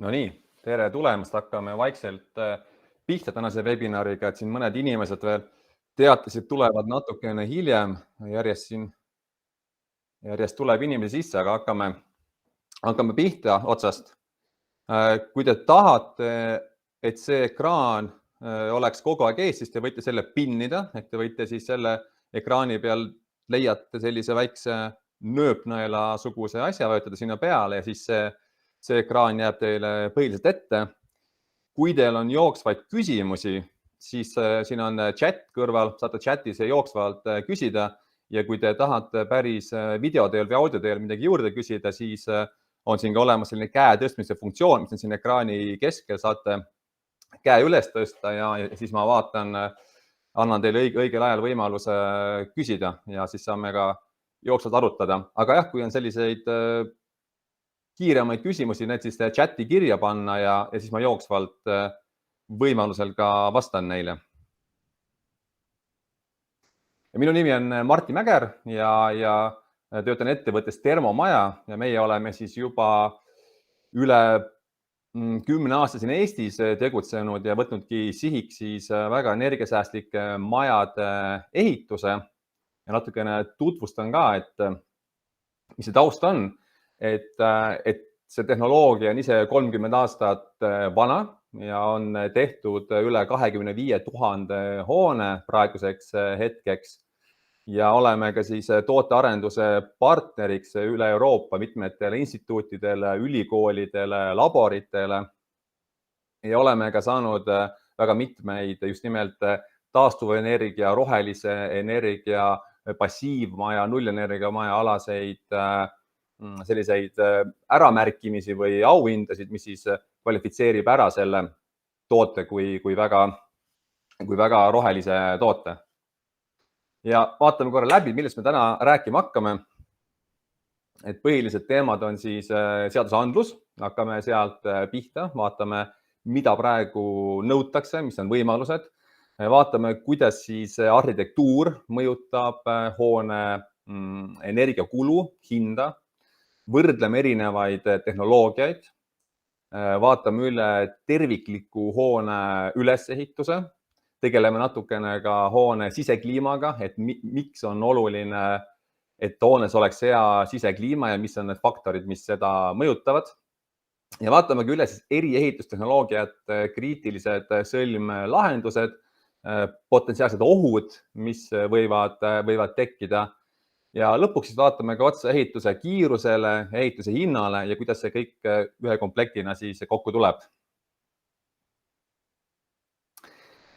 No nii, tere tulemast, hakkame vaikselt pihta tänase webinariga, et siin mõned inimesed veel teatasid tulevad natukene hiljem, järjest tuleb inimesi sisse, aga hakkame pihta otsast. Kui te tahate, et see ekraan oleks kogu aeg ees, siis te võite selle pinnida, et te võite siis selle ekraani peal leiate sellise väikse nööpnõela suguse asja, vajutada sinna peale ja siis see ekraan jääb teile põhiliselt ette. Kui teil on jooksvaid küsimusi, siis siin on chat kõrval, saate chatis jooksvalt küsida ja kui te tahate päris videoteel või audioteel midagi juurde küsida, siis on siin ka olemas selline käe tõstmise funktsioon, mis on siin ekraani keskel, saate käe üles tõsta ja siis ma vaatan, annan teile õigel ajal võimaluse küsida ja siis saame ka jooksvalt arutada. Aga jah, kui on selliseid kiiremaid küsimusi, need siis chati kirja panna ja siis ma jooksvalt võimalusel ka vastan neile. Ja minu nimi on Martti Mäger ja töötan ettevõttes Termomaja ja meie oleme siis juba üle 10 aasta siin Eestis tegutsenud ja võtnudki sihiks siis väga energiasäästlike majade ehituse ja natukene tutvustan ka, et mis see taust on. Et see tehnoloogia on ise 30 aastat vana ja on tehtud üle 25 000 hoone praeguseks hetkeks ja oleme ka siis tootearenduse partneriks üle Euroopa mitmetele instituutidele, ülikoolidele, laboritele ja oleme ka saanud väga mitmeid just nimelt taastuvenergia, rohelise energia, passiivmaja, nullenergiamaja alaseid selliseid äramärkimisi või auhindasid, mis siis kvalifitseerib ära selle toote kui väga rohelise toote. Ja vaatame korra läbi, millest me täna rääkima hakkame. Et põhilised teemad on siis seadusandlus, hakkame sealt pihta, vaatame, mida praegu nõutakse, mis on võimalused. Vaatame, kuidas siis arhitektuur mõjutab hoone energiakulu, hinda. Võrdleme erinevaid tehnoloogiaid, vaatame üle tervikliku hoone ülesehituse, tegeleme natukene ka hoone sisekliimaga, et miks on oluline, et hoones oleks hea sisekliima ja mis on need faktorid, mis seda mõjutavad. Ja vaatame ka üle siis eriehitustehnoloogiat, kriitilised sõlmlahendused, potentsiaalsed ohud, mis võivad tekkida. Ja lõpuks siis vaatame ka otsa ehituse kiirusele, ehituse hinnale ja kuidas see kõik ühe komplektina siis kokku tuleb.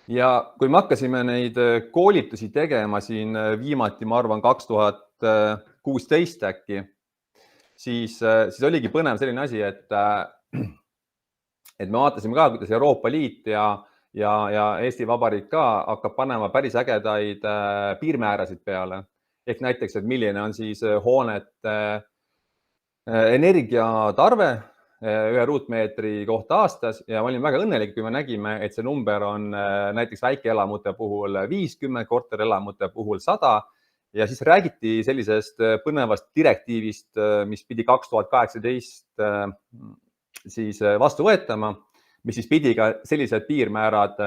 Ja kui me hakkasime neid koolitusi tegema siin viimati, ma arvan, 2016 äkki, siis oligi põnev selline asi, et me vaatasime ka, kuidas Euroopa Liit ja Eesti Vabariik ka hakkab panema päris ägedaid piirmäärasid peale. Ehk näiteks, et milline on siis hoonete energiatarve 1 ruutmeetri kohta aastas ja ma olin väga õnnelik, kui me nägime, et see number on näiteks väikeelamute puhul 50, korterelamute puhul 100 ja siis räägiti sellisest põnevast direktiivist, mis pidi 2018 siis vastu võetama, mis siis pidi ka sellised piirmäärad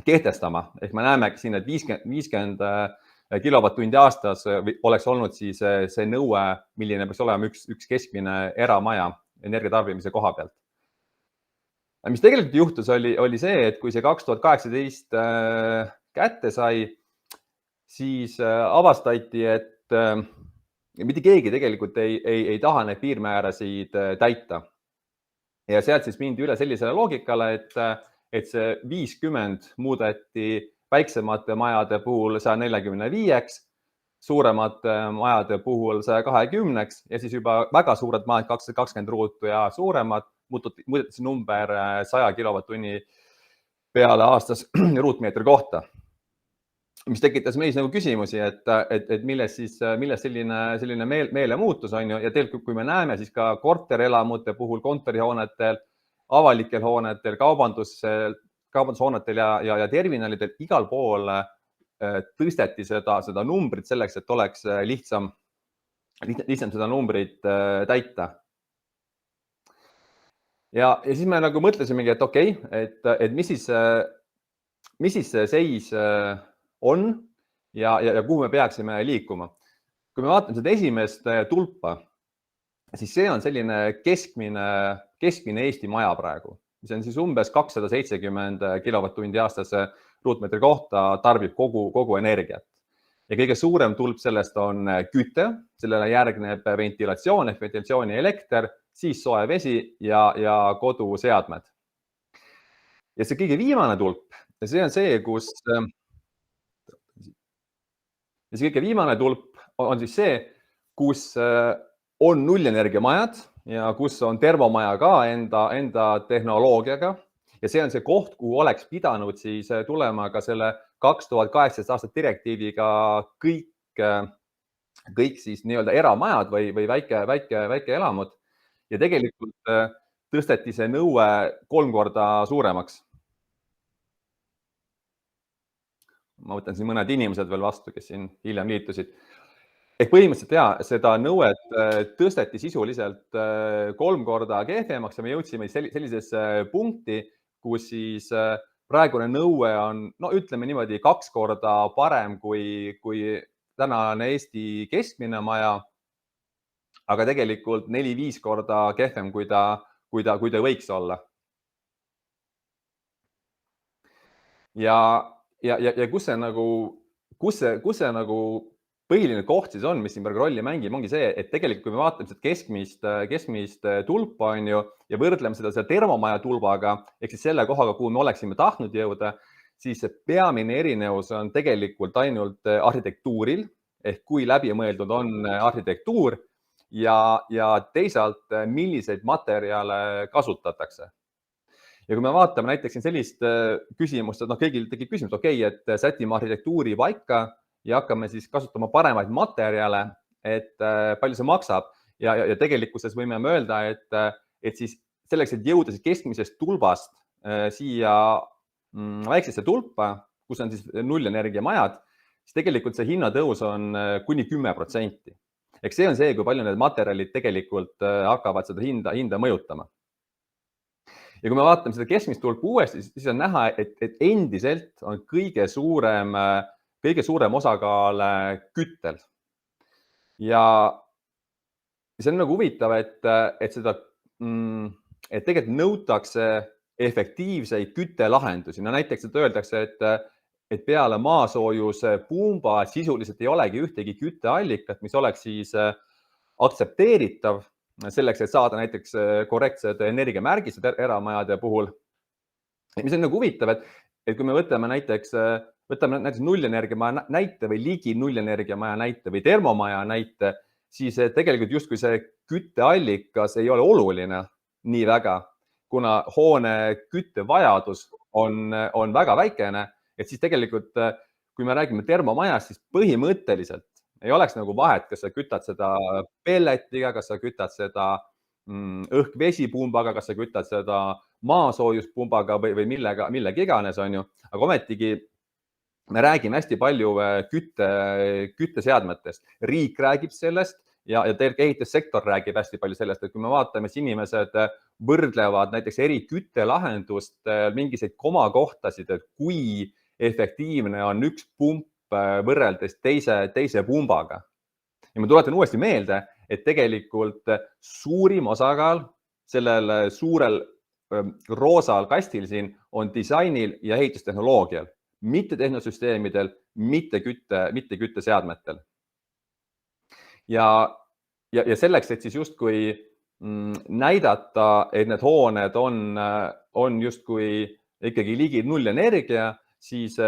kehtestama. Ehk me näemegi siin, et 50 kilovatt-tundi aastas oleks olnud siis see nõue, milline peaks olema üks keskmine eramaja energiatarbimise koha pealt. Mis tegelikult juhtus oli see, et kui see 2018 kätte sai, siis avastati, et mitte keegi tegelikult ei taha neid piirmäärasid täita. Ja sealt siis mindi üle sellisele loogikale, et see 50 muudeti väiksemate majade puhul 145-ks, suuremate majade puhul 120-ks ja siis juba väga suured majad, 220 ruutu ja suuremad, muudeti number 100 kilovatt-tunni peale aastas ruutmeetri kohta. Mis tekitas meis nagu küsimusi, et millest selline meelemuutus on ja tegelikult, kui me näeme siis ka korterelamute puhul, kontorihoonetel, avalikel hoonetel, kaubandushoonetel ja terminalidel igal pool tõsteti seda numbrit selleks, et oleks lihtsam seda numbrit täita. ja siis me nagu mõtlesimegi, et okei, et mis siis see seis on ja kuhu me peaksime liikuma. Kui me vaatame seda esimest tulpa, siis see on selline keskmine Eesti maja praegu. See on siis umbes 270 kilovatt-tundi aastase ruutmeetri kohta tarbib kogu energiat. Ja kõige suurem tulp sellest on küte, sellele järgneb ventilatsioon ehk ventilatsioonielekter, siis soe vesi ja koduseadmed. Ja see kõige viimane tulp, see on see, kõige viimane tulp on siis see, kus on nullenergiamajad ja kus on termomaja ka enda tehnoloogiaga. Ja see on see koht, kuhu oleks pidanud siis tulema ka selle 2018 aasta direktiiviga kõik siis nii-öelda eramajad või väike elamud. Ja tegelikult tõsteti see nõue 3 korda suuremaks. Ma võtan siin mõned inimesed veel vastu, kes siin hiljem liitusid. Ehk põhimõtteliselt seda nõuet tõsteti sisuliselt 3 korda kehvemaks ja me jõudsime sellisesse punkti, kus siis praegune nõue on, no ütleme niimoodi, 2 korda parem kui tänane Eesti keskmine maja, aga tegelikult 4-5 korda kehvem, kui ta võiks olla. Ja kus see nagu põhiline koht siis on, mis siin praegu rolli mängib, ongi see, et tegelikult kui me vaatame seda keskmist tulpa on ju, ja võrdleme seda termomaja tulbaga, ehk siis selle kohaga, kuhu me oleksime tahtnud jõuda, siis see peamine erinevus on tegelikult ainult arhitektuuril, ehk kui läbimõeldud on arhitektuur ja teisalt, milliseid materjale kasutatakse. Ja kui me vaatame näiteks sellist küsimust, et kõigil tekib küsimus, okei, et sätime arhitektuuri paika ja hakkame siis kasutama paremaid materjale, et palju see maksab ja tegelikkuses võime öelda, et siis selleks, et jõuda siis keskmisest tulbast siia väiksesse tulpa, kus on siis nullenergiamajad, siis tegelikult see hinnatõus on kuni 10%. Ehk see on see, kui palju need materjalid tegelikult hakkavad seda hinda mõjutama. Ja kui me vaatame seda keskmist tulpa uuesti, siis on näha, et endiselt on kõige suurem osakaal küttel. Ja see on nagu huvitav, et tegelikult nõutakse efektiivseid küttelahendusi. No näiteks, et öeldakse, et peale maasoojuse pumba sisuliselt ei olegi ühtegi kütteallikat, mis oleks siis aktsepteeritav selleks, et saada näiteks korrektsed energiamärgised eramajade puhul. Mis on nagu huvitav, et kui me võtame näiteks nullenergiamaja näite või ligi nullenergiamaja näite või termomaja näite, siis tegelikult justkui see kütteallikas ei ole oluline nii väga, kuna hoone küttevajadus on väga väikene, et siis tegelikult, kui me räägime termomajast, siis põhimõtteliselt ei oleks nagu vahet, kas sa kütad seda pelletiga, kas sa kütad seda õhk-vesipumbaga, kas sa kütad seda maasoojuspumbaga või millegi iganes, on ju. Aga ometigi me räägime hästi palju kütteseadmetest. Riik räägib sellest ja ehitussektor räägib hästi palju sellest, et kui me vaatame, siis inimesed võrdlevad näiteks eri küttelahendust mingiseid komakohtasid, et kui efektiivne on üks pump võrreldes teise pumbaga. Ja ma tuletan uuesti meelde, et tegelikult suurim osakaal sellel suurel roosal kastil siin on disainil ja ehitustehnoloogial, mitte tehnosüsteemidel, mitte kütteseadmetel. Ja selleks, et siis justkui näidata, et need hooned on justkui ikkagi ligi nullenergia, siis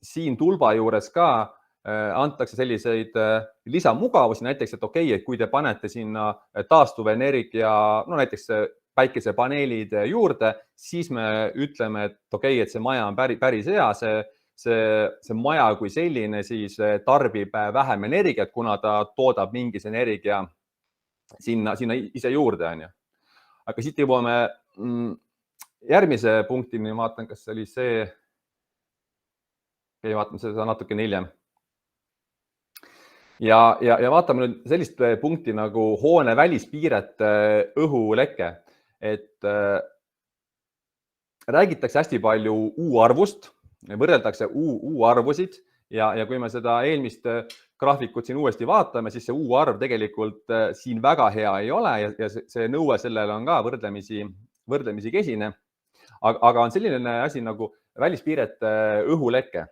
siin tulba juures ka antakse selliseid lisamugavusi, näiteks, et okei, et kui te panete sinna taastuvenergia, no näiteks päikesepaneelid juurde, siis me ütleme, et okei, et see maja on päris hea, see maja kui selline siis tarbib vähem energiat, kuna ta toodab mingis energia sinna ise juurde, on ju. Aga siit jõuame järgmise punktini, vaatan, kas see oli see, vaatame seda natukene hiljem. Ja vaatame nüüd sellist punkti nagu hoone välispiirete õhuleke. et räägitakse hästi palju U-arvust, võrreldakse U-arvusid ja kui me seda eelmist graafikut siin uuesti vaatame, siis see U-arv tegelikult siin väga hea ei ole ja see nõue sellele on ka võrdlemisi kesine. Aga on selline asi nagu välispiirete õhuleke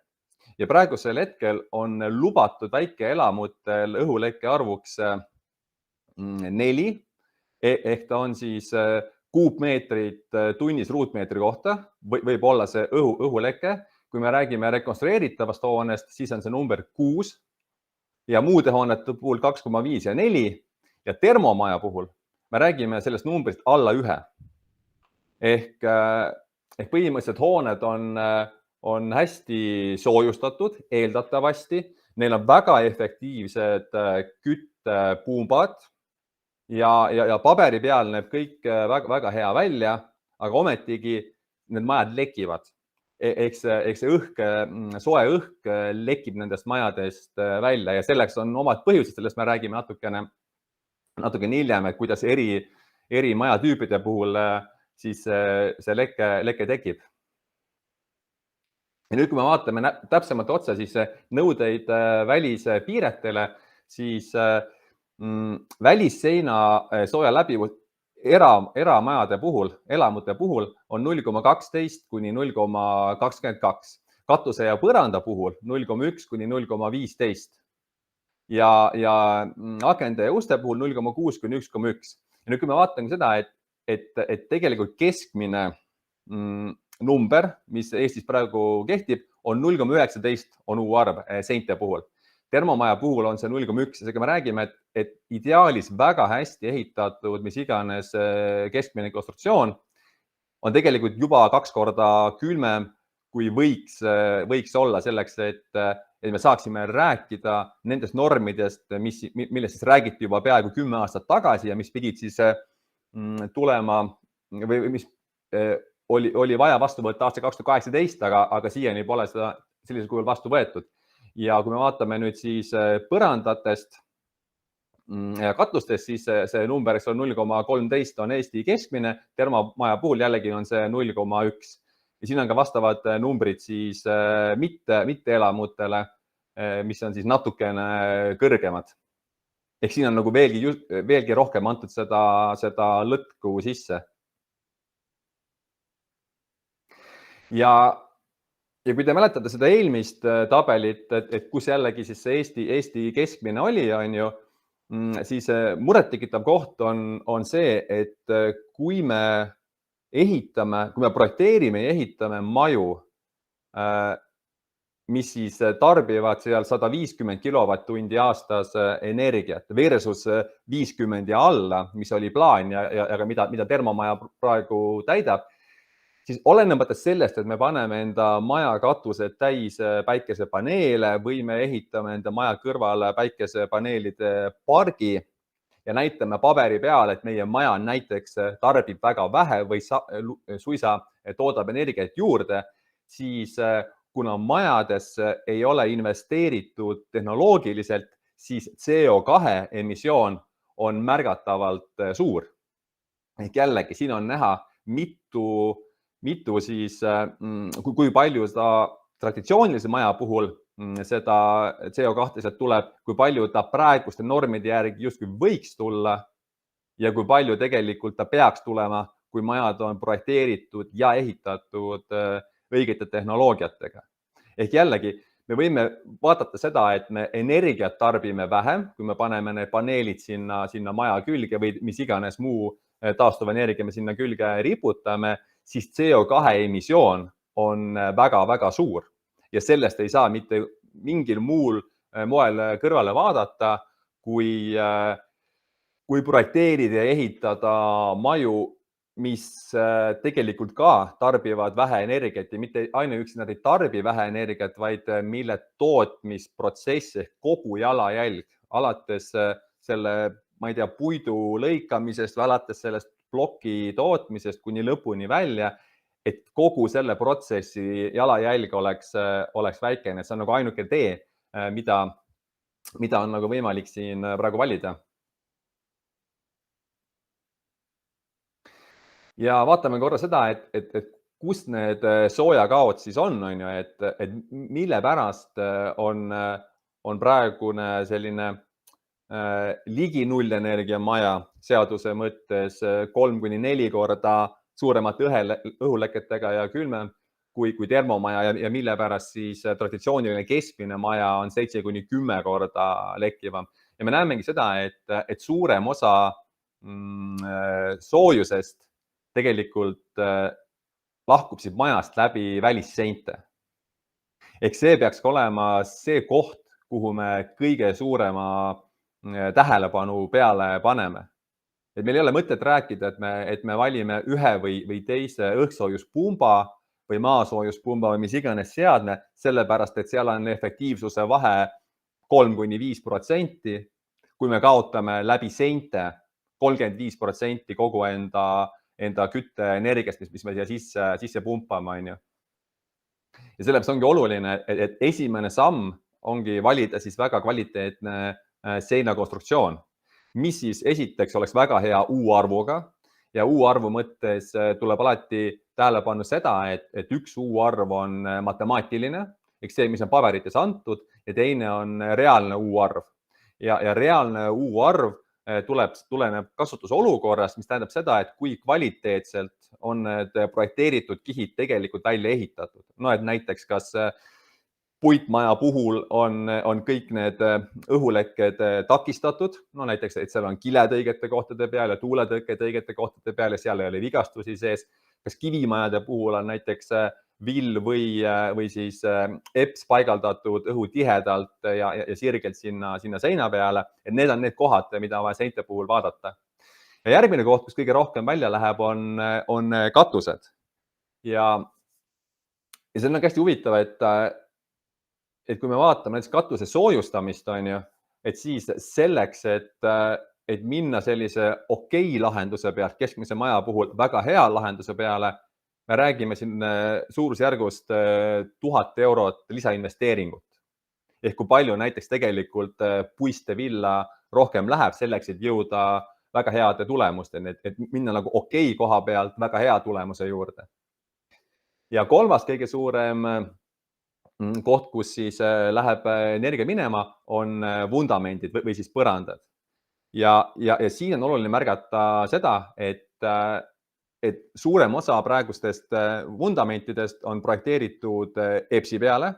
ja praegusel hetkel on lubatud väikeelamutel õhuleke arvuks 4 ehk ta on siis kuupmeetrit tunnis ruutmeetri kohta, võib olla see õhuleke. Kui me räägime rekonstrueeritavast hoonest, siis on see number 6 ja muude hoonete puhul 2,5 ja 4 ja termomaja puhul me räägime sellest numbrist alla 1. Ehk põhimõtteliselt hooned on hästi soojustatud, eeldatavasti. Neil on väga efektiivsed küttepumbad ja paberi peal näeb kõik väga hea välja, aga ometigi need majad lekivad. Ehk see soe õhk lekib nendest majadest välja ja selleks on omad põhjused, sellest me räägime natukene hiljem, et kuidas eri majatüüpide puhul siis see leke tekib. Ja nüüd, kui me vaatame täpsemalt otsa siis nõudeid välispiiretele, siis välisseina sooja läbivus eramajade puhul, elamute puhul on 0,12 kuni 0,22. Katuse ja põranda puhul 0,1 kuni 0,15. Ja akende ja uste puhul 0,6 kuni 1,1. Ja nüüd, kui me vaatame seda, et tegelikult keskmine number, mis Eestis praegu kehtib, on 0,19 on U-arv seinte puhul. Termomaja puhul on see 0,1 ja seega me räägime, et ideaalis väga hästi ehitatud, mis iganes keskmine konstruktsioon on tegelikult juba 2 korda külmem, kui võiks olla selleks, et me saaksime rääkida nendest normidest, millest siis räägiti juba peaaegu 10 aastat tagasi ja mis pidid siis tulema või mis oli vaja vastu võtta aasta 2018, aga siiani pole seda sellisel kujul vastu võetud. Ja kui me vaatame nüüd siis põrandatest ja katlustest, siis see number on 0,13 on Eesti keskmine, termomaja puhul jällegi on see 0,1. Ja siin on ka vastavad numbrid siis mitte elamutele, mis on siis natukene kõrgemad. Ehk siin on nagu veelgi rohkem antud seda lõtku sisse. Ja kui te mäletate seda eelmist tabelit, et kus jällegi siis see Eesti keskmine oli, siis murettekitav koht on see, et kui me projekteerime ja ehitame maju, mis siis tarbivad seal 150 kilovatt-tundi aastas energiat versus 50 ja alla, mis oli plaan ja mida termomaja praegu täidab, siis olenemata sellest, et me paneme enda maja katused täis päikesepaneele või me ehitame enda maja kõrvale päikesepaneelide pargi ja näitame paberi peal, et meie maja näiteks tarbib väga vähe või suisa toodab energiat juurde, siis kuna majadesse ei ole investeeritud tehnoloogiliselt, siis CO2 emissioon on märgatavalt suur. Ehk jällegi, siin on näha mitu siis, kui palju seda traditsioonilise maja puhul seda CO2 sealt tuleb, kui palju ta praeguste normide järgi justkui võiks tulla ja kui palju tegelikult ta peaks tulema, kui majad on projekteeritud ja ehitatud õigete tehnoloogiatega. Ehk jällegi, me võime vaadata seda, et me energiat tarbime vähem, kui me paneme need paneelid sinna maja külge või mis iganes muu taastuvenergia me sinna külge riputame, siis CO2 emissioon on väga-väga suur ja sellest ei saa mitte mingil muul moel kõrvale vaadata, kui projekteerida ja ehitada maju, mis tegelikult ka tarbivad vähe energiat ja mitte ainuüksi nad ei tarbi vähe energiat, vaid mille tootmisprotsess ehk kogu jalajälg alates selle, ma ei tea, puidu lõikamisest või alates sellest ploki tootmisest kuni lõpuni välja, et kogu selle protsessi jalajälg oleks väikene. See on nagu ainuke tee, mida on nagu võimalik siin praegu valida. ja vaatame korra seda, et kus need soojakaod siis on ju, et mille pärast on praegune selline ligi nullenergia maja seaduse mõttes 3–4 korda suuremate õhuleketega ja külmem kui termomaja ja mille pärast siis traditsiooniline keskmine maja on 7–10 korda lekkivam. Ja me näemegi seda, et suurem osa soojusest tegelikult lahkub siit majast läbi välisseinte. Ehk see peaks olema see koht, kuhu me kõige suurema tähelepanu peale paneme. Et meil ei ole mõtet rääkida, et me valime ühe või teise õhksoojuspumba või maasoojuspumba või mis iganes seadme, sellepärast, et seal on efektiivsuse vahe 3–5%, kui me kaotame läbi seinte 35% kogu enda kütteenergiast, mis me siia sisse pumpame, on ju. Ja sellepärast ongi oluline, et esimene samm ongi valida siis väga kvaliteetne seinakonstruktsioon, mis siis esiteks oleks väga hea U-arvuga ja U-arvu mõttes tuleb alati tähelepanu seda, et üks U-arv on matemaatiline, ehk see, mis on paberites antud, ja teine on reaalne U-arv. Ja reaalne U-arv tuleneb kasutusolukorrast, mis tähendab seda, et kui kvaliteetselt on need projekteeritud kihid tegelikult välja ehitatud. No, et näiteks kas puitmaja puhul on kõik need õhulekked takistatud, no näiteks, et seal on kiletõigete kohtade peal ja tuuletõigete kohtade peal ja seal ei ole vigastusi sees. Kas kivimajade puhul on näiteks vill või siis EPS paigaldatud õhutihedalt ja sirgelt sinna seina peale, et need on need kohad, mida vaja seinte puhul vaadata. Ja järgmine koht, kus kõige rohkem välja läheb, on katused. Ja see on hästi huvitav, et kui me vaatame näiteks katuse soojustamist, on ju, et siis selleks, et minna sellise okei lahenduse pealt keskmise maja puhul väga hea lahenduse peale, me räägime siin suurusjärgust 1000 eurot lisainvesteeringut. Ehk kui palju näiteks tegelikult puiste villa rohkem läheb selleks, et jõuda väga heade tulemusteni, et minna nagu okei koha pealt väga hea tulemuse juurde. Ja kolmas kõige suurem koht, kus siis läheb energia minema, on vundamendid või siis põrandad. Ja siin on oluline märgata seda, et suurem osa praegustest vundamentidest on projekteeritud EPS-i peale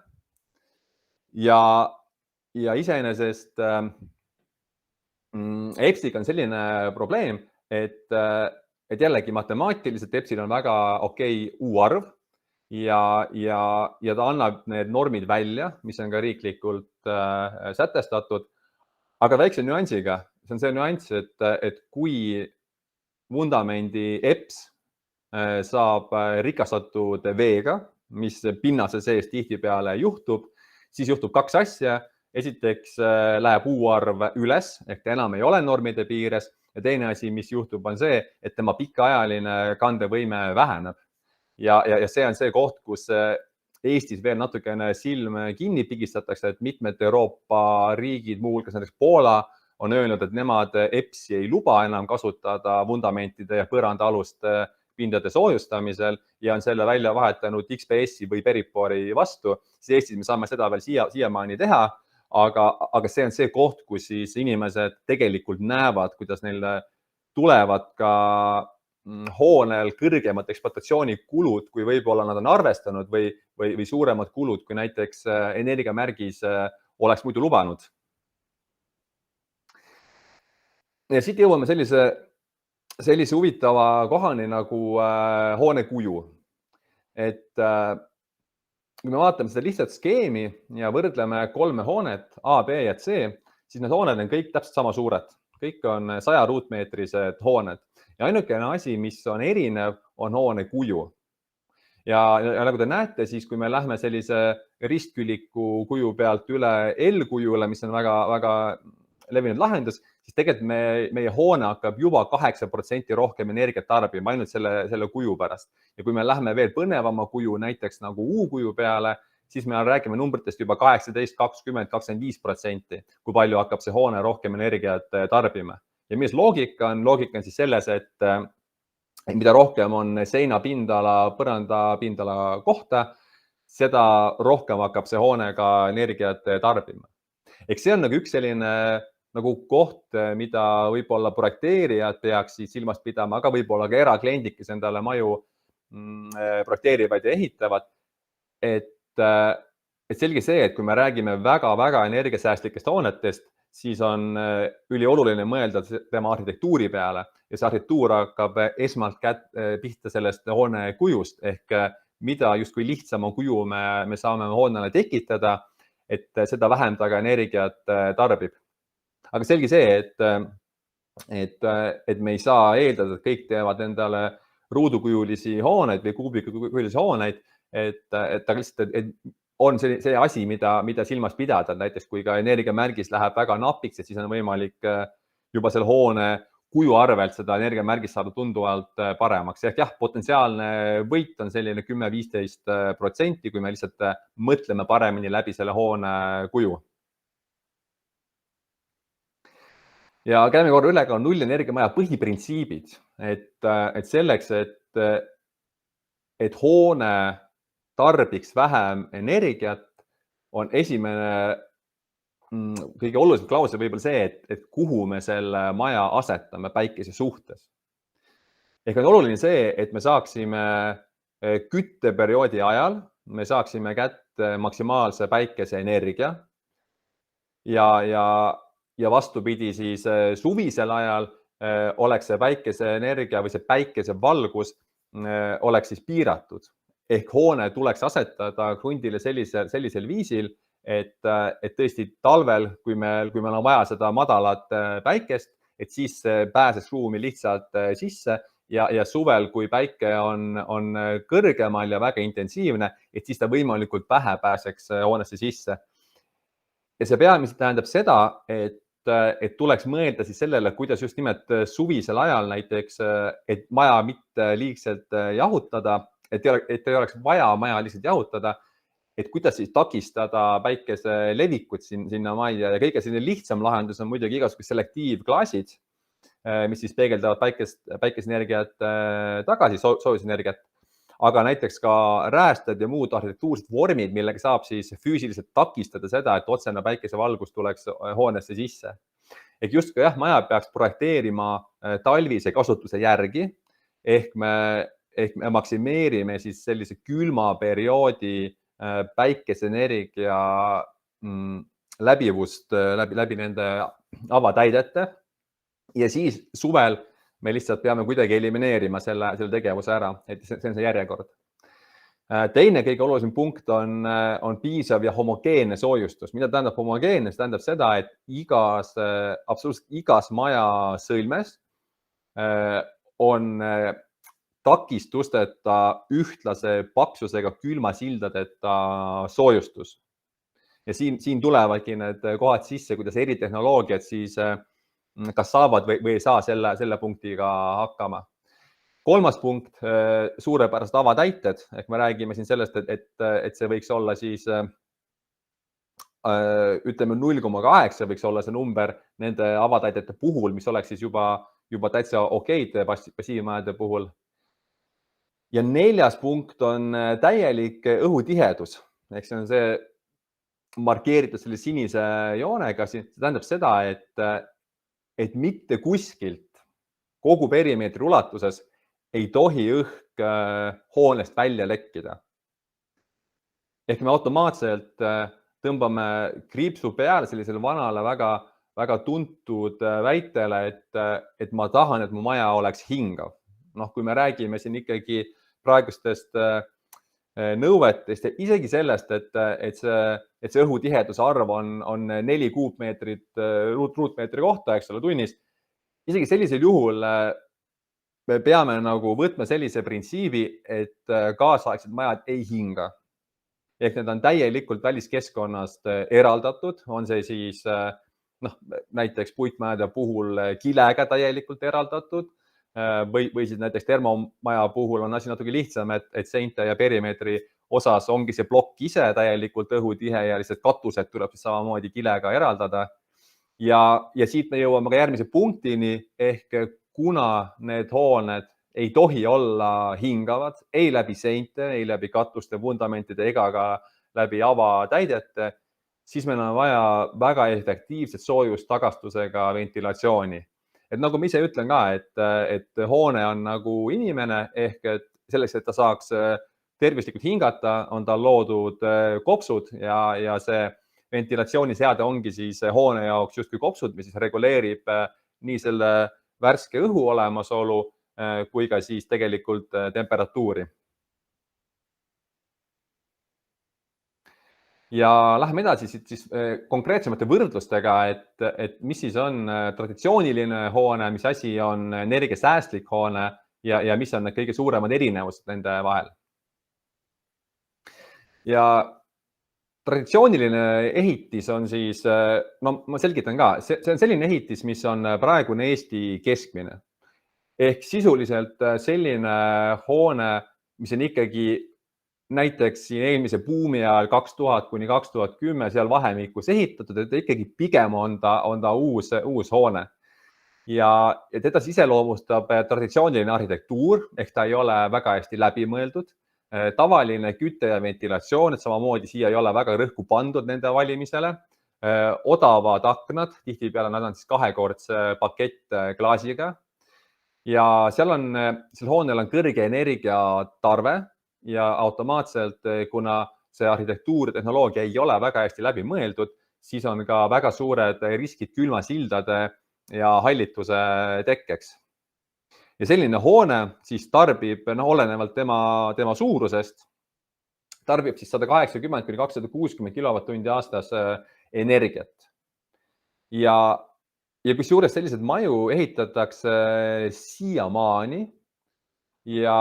ja iseenesest EPS-iga on selline probleem, et jällegi matemaatiliselt EPS-il on väga okei U-arv ja ta annab need normid välja, mis on ka riiklikult sätestatud, aga väikse nüansiga. See on see nüanss, et kui vundamendi EPS saab rikastatud veega, mis pinnase sees tihtipeale juhtub, siis juhtub kaks asja. Esiteks läheb U-arv üles, ehk ta enam ei ole normide piires ja teine asi, mis juhtub, on see, et tema pikaajaline kandevõime väheneb. Ja see on see koht, kus Eestis veel natukene silm kinni pigistatakse, et mitmed Euroopa riigid, muuhulgas näiteks Poola, on öelnud, et nemad EPS-i ei luba enam kasutada vundamentide ja põrandaaluste pindade soojustamisel ja on selle välja vahetanud XPS-i või Peripori vastu. Siis Eestis me saame seda veel siiamaani teha, aga see on see koht, kus siis inimesed tegelikult näevad, kuidas neil tulevad ka hoonel kõrgemad ekspluatatsioonikulud, kui võib-olla nad on arvestanud või suuremad kulud, kui näiteks energiamärgis oleks muidu lubanud. Ja siit jõuame sellise huvitava kohani nagu hoone kuju. Et kui me vaatame seda lihtsalt skeemi ja võrdleme 3 hoonet A, B ja C, siis need hooned on kõik täpselt sama suured. Kõik on 100 ruutmeetrised hooned. Ja ainukene asi, mis on erinev, on hoone kuju. Ja nagu te näete, siis kui me lähme sellise ristküliku kuju pealt üle L-kujule, mis on väga levinud lahendus, siis tegelikult meie hoone hakkab juba 8% rohkem energiat tarbima ainult selle kuju pärast. Ja kui me lähme veel põnevama kuju, näiteks nagu U-kuju peale, siis me räägime numbritest juba 18, 20, 25%, kui palju hakkab see hoone rohkem energiat tarbima. Ja mis loogika on? Loogika on siis selles, mida rohkem on seinapindala, põrandapindala kohta, seda rohkem hakkab see hoone ka energiat tarbima. Eks see on nagu üks selline nagu koht, mida võib-olla projekteerijad peaks siis silmas pidama, aga võib-olla ka erakliendid, kes endale maju projekteerivad ja ehitavad. Et selge see, et kui me räägime väga-väga energiasäästlikest hoonetest, siis on ülioluline mõelda tema arhitektuuri peale ja see arhitektuur hakkab esmalt pihta sellest hoone kujust ehk mida justkui lihtsama kuju me saame hoonele tekitada, et seda vähem ta ka energiat tarbib. Aga selge see, et me ei saa eeldada, et kõik teevad endale ruudukujulisi hooneid või kuubikukujulisi hooneid, et lihtsalt on see asi, mida silmas pidada. Näiteks kui ka energiamärgis läheb väga napiks, et siis on võimalik juba selle hoone kuju arvelt seda energiamärgist saada tunduvalt paremaks. Ehk jah, potentsiaalne võit on selline 10-15%, kui me lihtsalt mõtleme paremini läbi selle hoone kuju. Ja käime korra üle ka nullenergiamaja põhiprintsiibid, et selleks, et hoone tarbiks vähem energiat, on esimene kõige olulisem klausel võib-olla see, et kuhu me selle maja asetame päikese suhtes. Ehk on oluline see, et me saaksime kütteperioodi ajal, me saaksime kätte maksimaalse päikeseenergia ja vastupidi siis suvisel ajal oleks see päikeseenergia või see päikesevalgus oleks siis piiratud. Ehk hoone tuleks asetada krundile sellisel viisil, et tõesti talvel, kui meil on vaja seda madalat päikest, et siis pääseks ruumi lihtsalt sisse ja suvel, kui päike on kõrgemal ja väga intensiivne, et siis ta võimalikult vähe pääseks hoonesse sisse. Ja see peamiselt tähendab seda, et tuleks mõelda siis sellele, kuidas just nimelt suvisel ajal näiteks, et maja mitte liigselt jahutada, et ei oleks vaja maja lihtsalt jahutada, et kuidas siis takistada päikese levikut sinna majja ja kõige selline lihtsam lahendus on muidugi igasugused selektiivklaasid, mis siis peegeldavad päikeseenergiat tagasi, soojusenergiat, aga näiteks ka räästad ja muud arhitektuursed vormid, millega saab siis füüsiliselt takistada seda, et otsene päikesevalgus tuleks hoonesse sisse. Ehk justkui jah, maja peaks projekteerima talvise kasutuse järgi, ehk me maksimeerime siis sellise külma perioodi päikeseenergia läbivust läbi nende avatäidete ja siis suvel me lihtsalt peame kuidagi elimineerima selle tegevuse ära, et see on see järjekord. Teine kõige olulisem punkt on piisav ja homogeenne soojustus. Mida tähendab homogeenne? See tähendab seda, et absoluutselt igas maja sõlmes on takistusteta ühtlase paksusega külmasildadeta soojustus. Ja siin tulevadki need kohad sisse, kuidas eritehnoloogiad siis kas saavad või ei saa selle punktiga hakkama. Kolmas punkt, suurepärased avatäited, ehk me räägime siin sellest, et see võiks olla siis, ütleme 0,8 võiks olla see number nende avatäidete puhul, mis oleks siis juba täitsa okeid passiivmajade puhul. Ja 4. punkt on täielik õhutihedus, ehk see on see markeeritud selle sinise joonega, see tähendab seda, et mitte kuskilt kogu perimeetri ulatuses ei tohi õhk hoonest välja lekkida. Ehk me automaatselt tõmbame kriipsu peale sellisele vanale väga tuntud väitele, et ma tahan, et mu maja oleks hingav. Kui me räägime siin ikkagi praegustest nõuetest ja isegi sellest, et see õhutiheduse arv on 4 kuupmeetrit ruutmeetri kohta, eks ole, tunnis. Isegi sellisel juhul me peame nagu võtma sellise printsiibi, et kaasaegsed majad ei hinga. Ehk need on täielikult väliskeskkonnast eraldatud, on see siis näiteks puitmajade puhul kilega täielikult eraldatud või siis näiteks termomaja puhul on asi natuke lihtsam, et seinte ja perimeetri osas ongi see plokk ise täielikult õhutihe ja lihtsalt katused tuleb siis samamoodi kilega eraldada. Ja siit me jõuame ka järgmise punktini, ehk kuna need hooned ei tohi olla hingavad ei läbi seinte, ei läbi katuste, vundamentide ega ka läbi avatäidete, siis meil on vaja väga efektiivset soojustagastusega ventilatsiooni. Et nagu ma ise ütlen ka, et hoone on nagu inimene ehk et selleks, et ta saaks tervislikult hingata, on tal loodud kopsud ja see ventilatsiooniseade ongi siis hoone jaoks justkui kopsud, mis siis reguleerib nii selle värske õhu olemasolu kui ka siis tegelikult temperatuuri. Ja lähme edasi siis konkreetsemate võrdlustega, et mis siis on traditsiooniline hoone, mis asi on energiasäästlik hoone ja mis on need kõige suuremad erinevused nende vahel. Ja traditsiooniline ehitis on siis, no ma selgitan ka, see on selline ehitis, mis on praegune Eesti keskmine. Ehk sisuliselt selline hoone, mis on ikkagi näiteks siin eelmise buumi ajal 2000 kuni 2010 seal vahemikus ehitatud, et ikkagi pigem on ta uus hoone. Ja teda iseloomustab traditsiooniline arhitektuur, ehk ta ei ole väga hästi läbimõeldud. Tavaline küte ja ventilatsioon, et samamoodi siia ei ole väga rõhku pandud nende valimisele. Odavad aknad, tihtipeale nad on siis kahekordse pakettklaasiga. Ja seal hoonel on kõrge energiatarve ja automaatselt, kuna see arhitektuur ja tehnoloogia ei ole väga hästi läbi mõeldud, siis on ka väga suured riskid külmasildade ja hallituse tekkeks. Ja selline hoone siis tarbib, olenevalt tema suurusest, tarbib siis 180 kuni 260 kilovatt-tundi aastas energiat. Ja kusjuures sellised maju ehitatakse siiamaani ja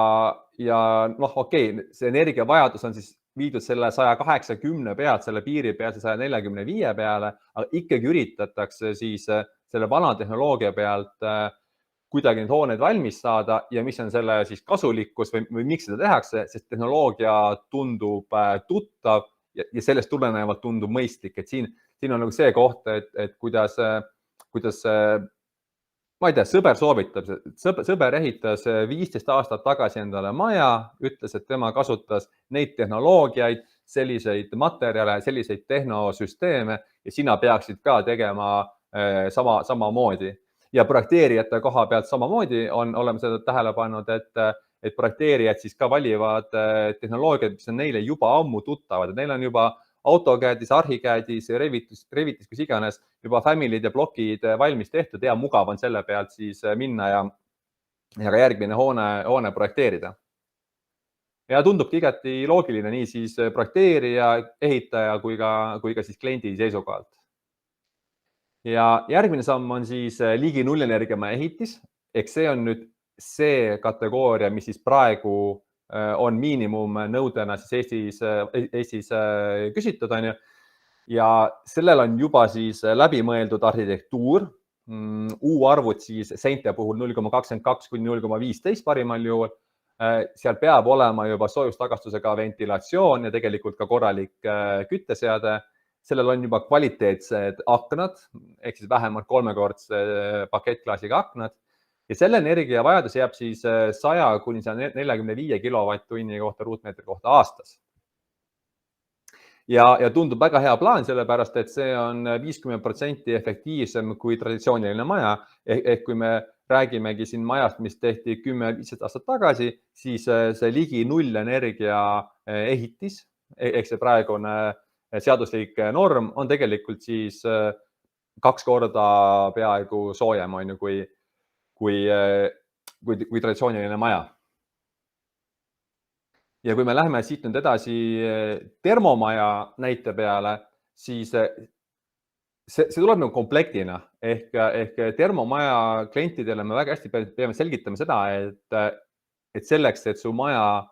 okei, see energiavajadus on siis viidud selle 180 pealt, selle piiri pealt 145 peale, aga ikkagi üritatakse siis selle vana tehnoloogia pealt kuidagi need hooned valmis saada ja mis on selle siis kasulikkus või miks seda tehakse, sest tehnoloogia tundub tuttav ja sellest tulenevalt tundub mõistlik, et siin on nagu see koht, et kuidas ma ei tea, sõber soovitab, sõber ehitas 15 aastat tagasi endale maja, ütles, et tema kasutas neid tehnoloogiaid, selliseid materjale, selliseid tehnosüsteeme ja sina peaksid ka tegema samamoodi. Ja projekteerijate koha pealt samamoodi oleme seda tähele pannud, et projekteerijad siis ka valivad tehnoloogiad, mis on neile juba ammu tuttavad. Neil on juba AutoCADis, ArchiCADis, Revitis, kus iganes juba family'd ja blokid valmis tehtud ja mugav on selle pealt siis minna ja ka järgmine hoone projekteerida. Ja tundubki igati loogiline nii siis projekteerija, ehitaja kui ka siis kliendi seisukohalt. Ja järgmine samm on siis ligi nullenergiamaja ehitis, ehk see on nüüd see kategooria, mis siis praegu on miinimumnõudena siis Eestis küsitud, on ju. Ja sellel on juba siis läbimõeldud arhitektuur, U-arvud siis seinte puhul 0,22 kuni 0,15 parimal juhul. Seal peab olema juba soojustagastusega ventilatsioon ja tegelikult ka korralik kütteseade. Sellel on juba kvaliteetsed aknad, ehk siis vähemalt 3-kordse pakettklaasiga aknad. Ja selle energiavajadus jääb siis 100 kuni 145 kilovatt-tunni kohta ruutmeetri kohta aastas. Ja tundub väga hea plaan, sellepärast, et see on 50% efektiivsem kui traditsiooniline maja. Ehk kui me räägimegi siin majast, mis tehti 10-15 aastat tagasi, siis see ligi nullenergia ehitis, ehk see praegune seaduslik norm on tegelikult siis 2 korda peaaegu soojem, on ju, kui traditsiooniline maja. Ja kui me läheme siit nüüd edasi termomaja näite peale, siis see tuleb nagu komplektina. Ehk termomaja klientidele me väga hästi peame selgitama seda, et selleks, et su maja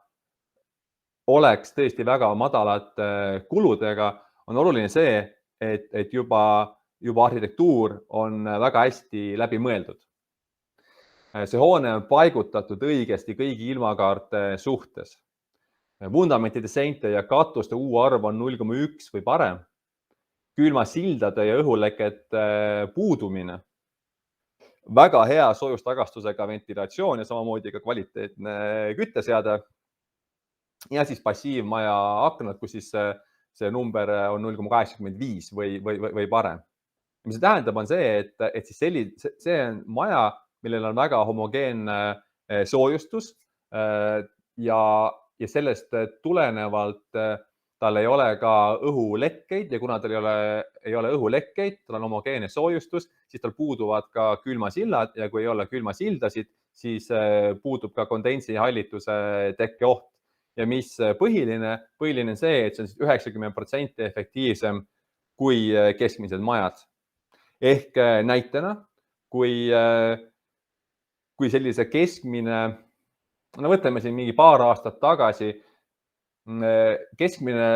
oleks tõesti väga madalate kuludega, on oluline see, et juba arhitektuur on väga hästi läbi mõeldud. See hoone on paigutatud õigesti kõigi ilmakaarte suhtes. Vundamentide seinte ja katuste U-arv on 0,1 või parem. Külmasildade ja õhuleket puudumine väga hea soojustagastusega ventilatsioon ja samamoodi ka kvaliteetne kütteseade. Ja siis passiivmaja aknad, kus siis see number on 0,85 või parem. Mis see tähendab, on see, et siis see on maja, millel on väga homogeenne soojustus ja sellest tulenevalt tal ei ole ka õhulekkeid ja kuna tal ei ole õhulekkeid, tal on homogeenne soojustus, siis tal puuduvad ka külmasillad ja kui ei ole külmasildasid, siis puudub ka kondensihallituse tekkeoht. Ja mis põhiline on see, et see on 90% efektiivsem kui keskmised majad. Ehk näitena, kui sellise keskmine, no võtame siin mingi paar aastat tagasi, keskmine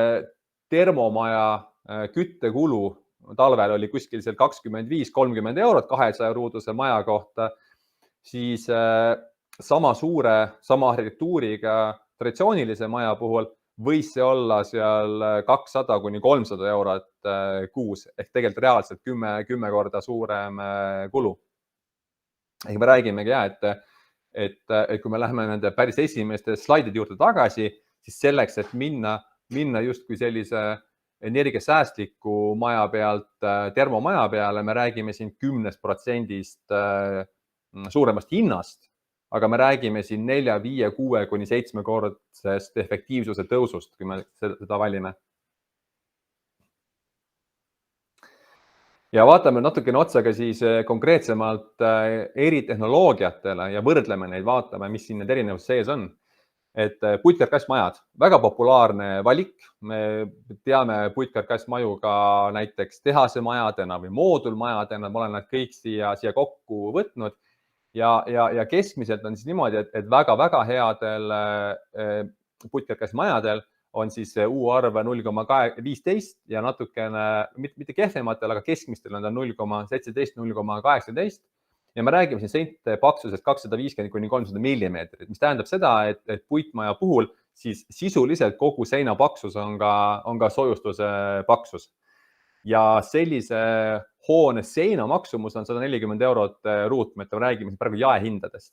termomaja küttekulu talvel oli kuskil seal 25-30 eurot 200 ruuduse maja kohta, siis sama suure, sama arhitektuuriga traditsioonilise maja puhul võis see olla seal 200-300 eurot kuus, ehk tegelikult reaalselt 10 korda suurem kulu. Ehk me räägimegi, et kui me läheme nende päris esimeste slaidide juurde tagasi, siis selleks, et minna justkui sellise energiasäästliku maja pealt termomaja peale, me räägime siin 10% suuremast hinnast, aga me räägime siin 4, 5, 6 kuni 7 kordsest efektiivsuse tõusust, kui me seda valime. Ja vaatame natukene otsa ka siis konkreetsemalt eri tehnoloogiatele ja võrdleme neid, vaatame, mis siin need erinevus sees on. Et puitkarkassmajad, väga populaarne valik. Me teame puitkarkassmaju ka näiteks tehasemajadena või moodulmajadena, ma olen nad kõik siia kokku võtnud. Ja keskmiselt on siis niimoodi, et väga-väga headel puitkarkassmajadel on siis U-arv 0,15 ja natukene, mitte kehvematel, aga keskmistel on ta 0,17, 0,18. Ja me räägime siin seinte paksusest 250-300 millimeetrit, mis tähendab seda, et puitmaja puhul siis sisuliselt kogu seina paksus on ka soojustuse paksus. Ja sellise hoone seina maksumus on 140 eurot ruutmeeter, me räägime praegu jaehindadest.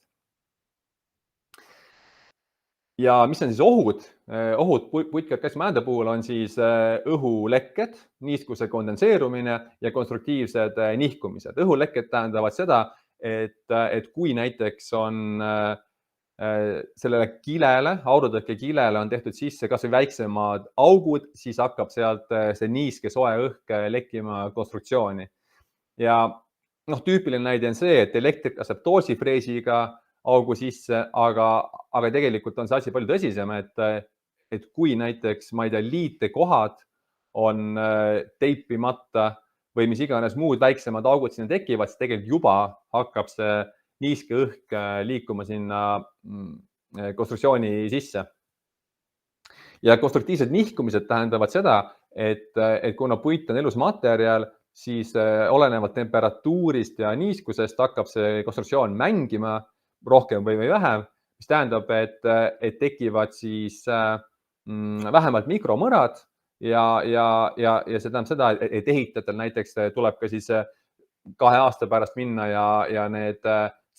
Ja mis on siis ohud? Ohud puitkarkassmajade puhul on siis õhulekked, niiskuse kondenseerumine ja konstruktiivsed nihkumised. Õhulekked tähendavad seda, et kui näiteks on sellele kilele, aurutõkke kilele on tehtud sisse kas või väiksemad augud, siis hakkab sealt see niiske soe õhk lekkima konstruktsiooni. Ja tüüpiline näide on see, et elektrik laseb doosifreesiga augu sisse, aga tegelikult on see asi palju tõsisem, et kui näiteks, ma ei tea, liitekohad on teipimata või mis iganes muud väiksemad augud sinna tekivad, siis tegelikult juba hakkab see niiske õhk liikuma sinna konstruktsiooni sisse. Ja konstruktiivsed nihkumised tähendavad seda, et kuna puit on elus materjal, siis olenevalt temperatuurist ja niiskusest hakkab see konstruktsioon mängima rohkem või vähem, mis tähendab, et tekivad siis vähemalt mikromõrad ja see tähendab seda, et ehitajatel näiteks tuleb ka siis 2 aasta pärast minna ja need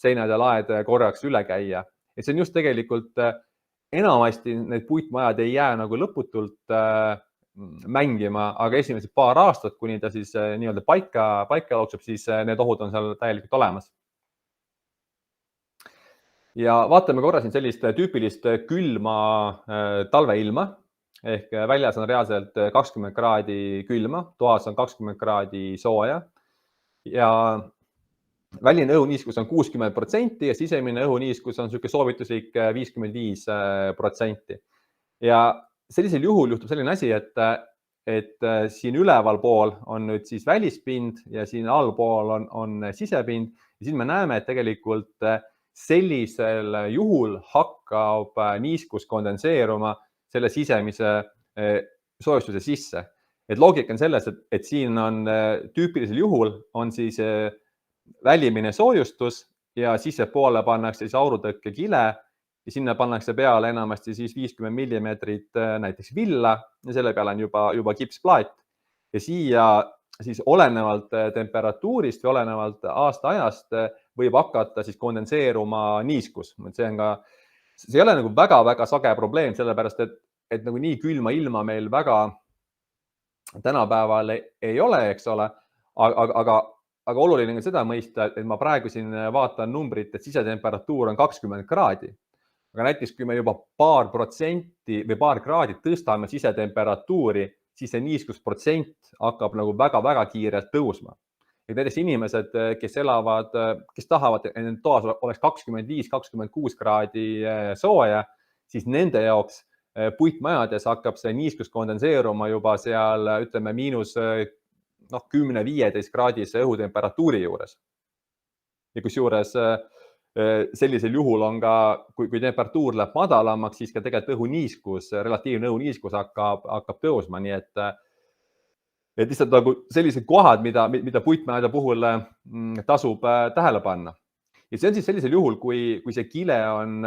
seinad ja laed korraks üle käia. Et see on just tegelikult enamasti need puitmajad ei jää nagu lõputult mängima, aga esimesed paar aastat, kuni ta siis nii-öelda paika jookseb, siis need ohud on seal täielikult olemas. Ja vaatame korra siin sellist tüüpilist külma talveilma, ehk väljas on reaalselt 20 kraadi külma, toas on 20 kraadi sooja ja väline õhuniiskus on 60% ja sisemine õhuniiskus on soovituslik 55%. Ja sellisel juhul juhtub selline asi, et siin üleval pool on nüüd siis välispind ja siin allpool on sisepind ja siin me näeme, et tegelikult sellisel juhul hakkab niiskus kondenseeruma selle sisemise soojustuse sisse. Et loogika on selles, et siin on tüüpilisel juhul on siis välimine soojustus ja sissepoole pannakse siis aurutõkke kile ja sinna pannakse peale enamasti siis 50 millimeetrit näiteks villa ja selle peale on juba kipsplaat. Ja siia siis olenevalt temperatuurist või olenevalt aasta-ajast võib hakata siis kondenseeruma niiskus. See ei ole nagu väga-väga sage probleem, sellepärast et nagu nii külma ilma meil väga tänapäeval ei ole, eks ole, aga oluline on seda mõista, et ma praegu siin vaatan numbrit, et sisetemperatuur on 20 kraadi. Aga näiteks, kui me juba paar protsenti või paar kraadi tõstame sisetemperatuuri, siis see niiskusprotsent hakkab nagu väga-väga kiirelt tõusma. Et näiteks inimesed, kes tahavad, et nende toas oleks 25-26 kraadi sooja, siis nende jaoks puitmajades hakkab see niiskus kondenseeruma juba seal, ütleme, miinus 10-15 kraadise õhutemperatuuri juures. Ja kusjuures sellisel juhul on ka, kui temperatuur läheb madalamaks, siis ka tegelikult õhuniiskus, relatiivne õhuniiskus hakkab tõusma, nii et lihtsalt nagu sellised kohad, mida puitmajade puhul tasub tähele panna. Ja see on siis sellisel juhul, kui see kile on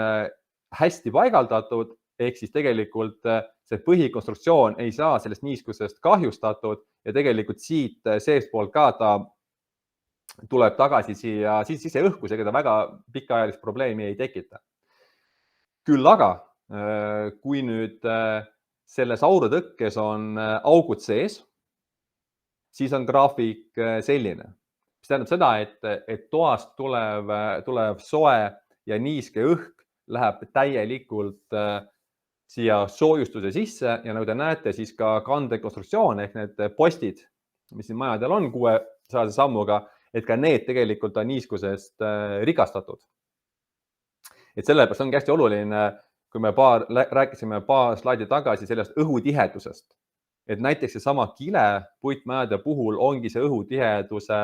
hästi paigaldatud, ehk siis tegelikult see põhikonstruktsioon ei saa sellest niiskusest kahjustatud ja tegelikult siit seestpoolt ka ta tuleb tagasi siia siseõhku, seega ta väga pikaajalist probleemi ei tekita. Küll aga, kui nüüd selles aurutõkkes on augud sees, siis on graafik selline, mis tähendab seda, et toast tulev soe ja niiske õhk läheb täielikult siia soojustuse sisse ja nagu te näete, siis ka kandekonstruktsioon ehk need postid, mis siin majadel on 600 sammuga, et ka need tegelikult on niiskusest rikastatud. Et sellepärast ongi hästi oluline, kui me rääkisime paar slaidi tagasi sellest õhutihedusest, et näiteks see sama kile puitmajade puhul ongi see õhutiheduse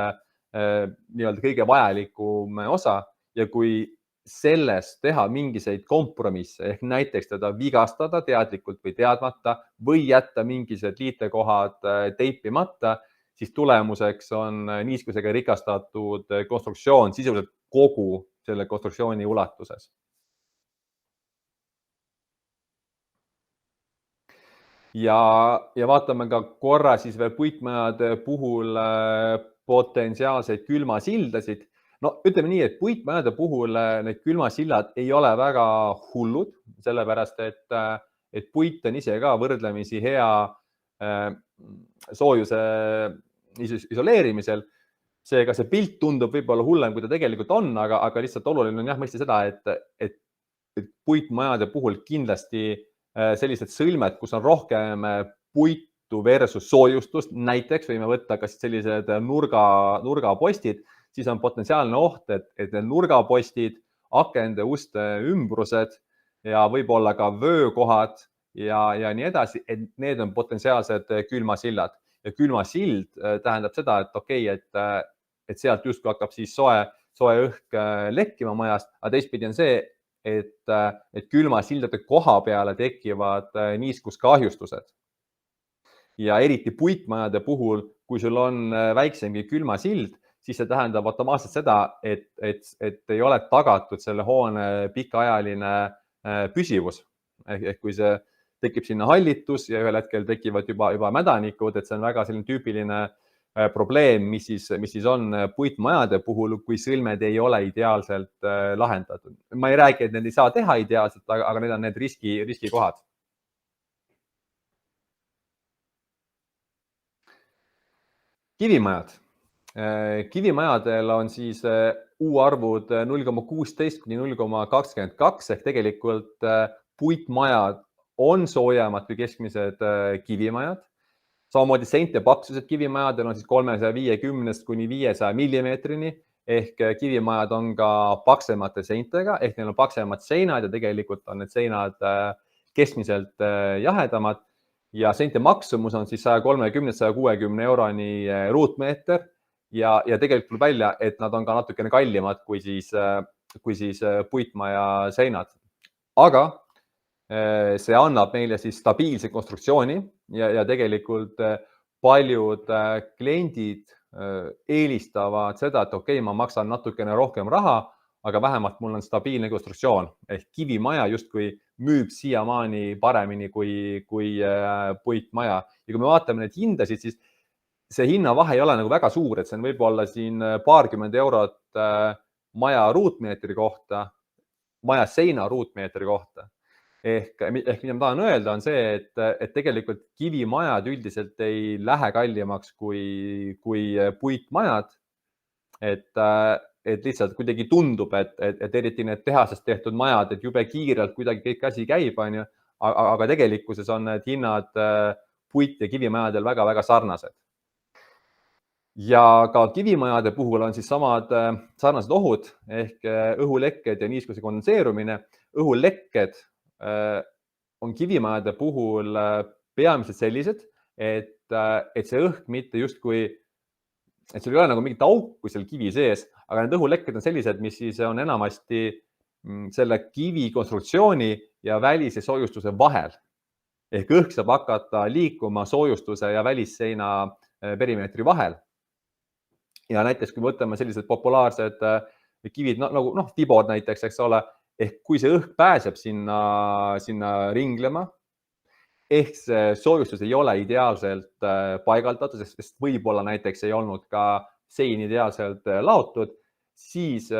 nii-öelda kõige vajalikum osa ja kui sellest teha mingiseid kompromisse ehk näiteks teda vigastada teadlikult või teadmata või jätta mingised liitekohad teipimata, siis tulemuseks on niiskusega rikastatud konstruktsioon sisuliselt kogu selle konstruktsiooni ulatuses. Ja vaatame ka korra siis veel puitmajade puhul potentsiaalseid külmasildasid. No ütleme nii, et puitmajade puhul need külmasillad ei ole väga hullud, sellepärast et puit on ise ka võrdlemisi hea soojuse isoleerimisel. Seega see pilt tundub võib-olla hullem, kui ta tegelikult on, aga lihtsalt oluline on mõista seda, et puitmajade puhul kindlasti sellised sõlmed, kus on rohkem puitu versus soojustust, näiteks võime võtta kas sellised nurgapostid, siis on potentsiaalne oht, et need nurgapostid, akende, uste ümbrused ja võib-olla ka vöökohad ja nii edasi, et need on potentsiaalsed külmasillad. Ja külmasild tähendab seda, et okei, et sealt justkui hakkab siis soe õhk lekkima majast, aga teistpidi on see, et külmasildade koha peale tekivad niiskuskahjustused. Ja eriti puitmajade puhul, kui sul on väiksemgi külmasild, siis see tähendab automaatselt seda, et ei ole tagatud selle hoone pikaajaline püsivus. Ehk kui see tekib sinna hallitus ja ühel hetkel tekivad juba mädanikud, et see on väga selline tüüpiline probleem, mis siis on puitmajade puhul, kui sõlmed ei ole ideaalselt lahendatud. Ma ei räägi, et need ei saa teha ideaalselt, aga need on need riskikohad. Kivimajad. Kivimajadel on siis U-arvud 0,16 kuni 0,22 ehk tegelikult puitmajad on soojemad kui keskmised kivimajad. Samamoodi seinte paksused kivimajadel on siis 350 kuni 500 millimeetrini ehk kivimajad on ka paksemate seintega ehk neil on paksemad seinad ja tegelikult on need seinad keskmiselt jahedamad ja seinte maksumus on siis 130-160 euroni ruutmeeter ja tegelikult tuleb välja, et nad on ka natukene kallimad kui siis puitmaja seinad. Aga see annab meile siis stabiilse konstruktsiooni ja tegelikult paljud kliendid eelistavad seda, et okei, ma maksan natukene rohkem raha, aga vähemalt mul on stabiilne konstruktsioon ehk kivimaja justkui müüb siiamaani paremini kui puitmaja. Ja kui me vaatame neid hindasid, siis see hinnavahe ei ole nagu väga suur, et see on võib-olla siin paarkümmend eurot maja ruutmeetri kohta, maja seina ruutmeetri kohta. Ehk mida ma tahan öelda, on see, et tegelikult kivimajad üldiselt ei lähe kallimaks kui puitmajad. Et lihtsalt kuidagi tundub, et eriti need tehasest tehtud majad, et jube kiirelt kuidagi kõik asi käib, on ju, aga tegelikkuses on need hinnad puit- ja kivimajadel väga-väga sarnased. Ja ka kivimajade puhul on siis samad sarnased ohud ehk õhulekked ja niiskuse kondenseerumine. Õhulekked on kivimajade puhul peamiselt sellised, et see õhk mitte justkui, et sul ei ole nagu mingit auku seal kivi sees, aga need õhulekked on sellised, mis siis on enamasti selle kivi konstruktsiooni ja välise soojustuse vahel. Ehk õhk saab hakata liikuma soojustuse ja välisseina perimeetri vahel. Ja näiteks, kui võtame sellised populaarsed kivid, nagu tibod näiteks, eks ole, ehk kui see õhk pääseb sinna ringlema, ehk see soojustus ei ole ideaalselt paigaldatud, sest võib-olla näiteks ei olnud ka sein ideaalselt laotud, siis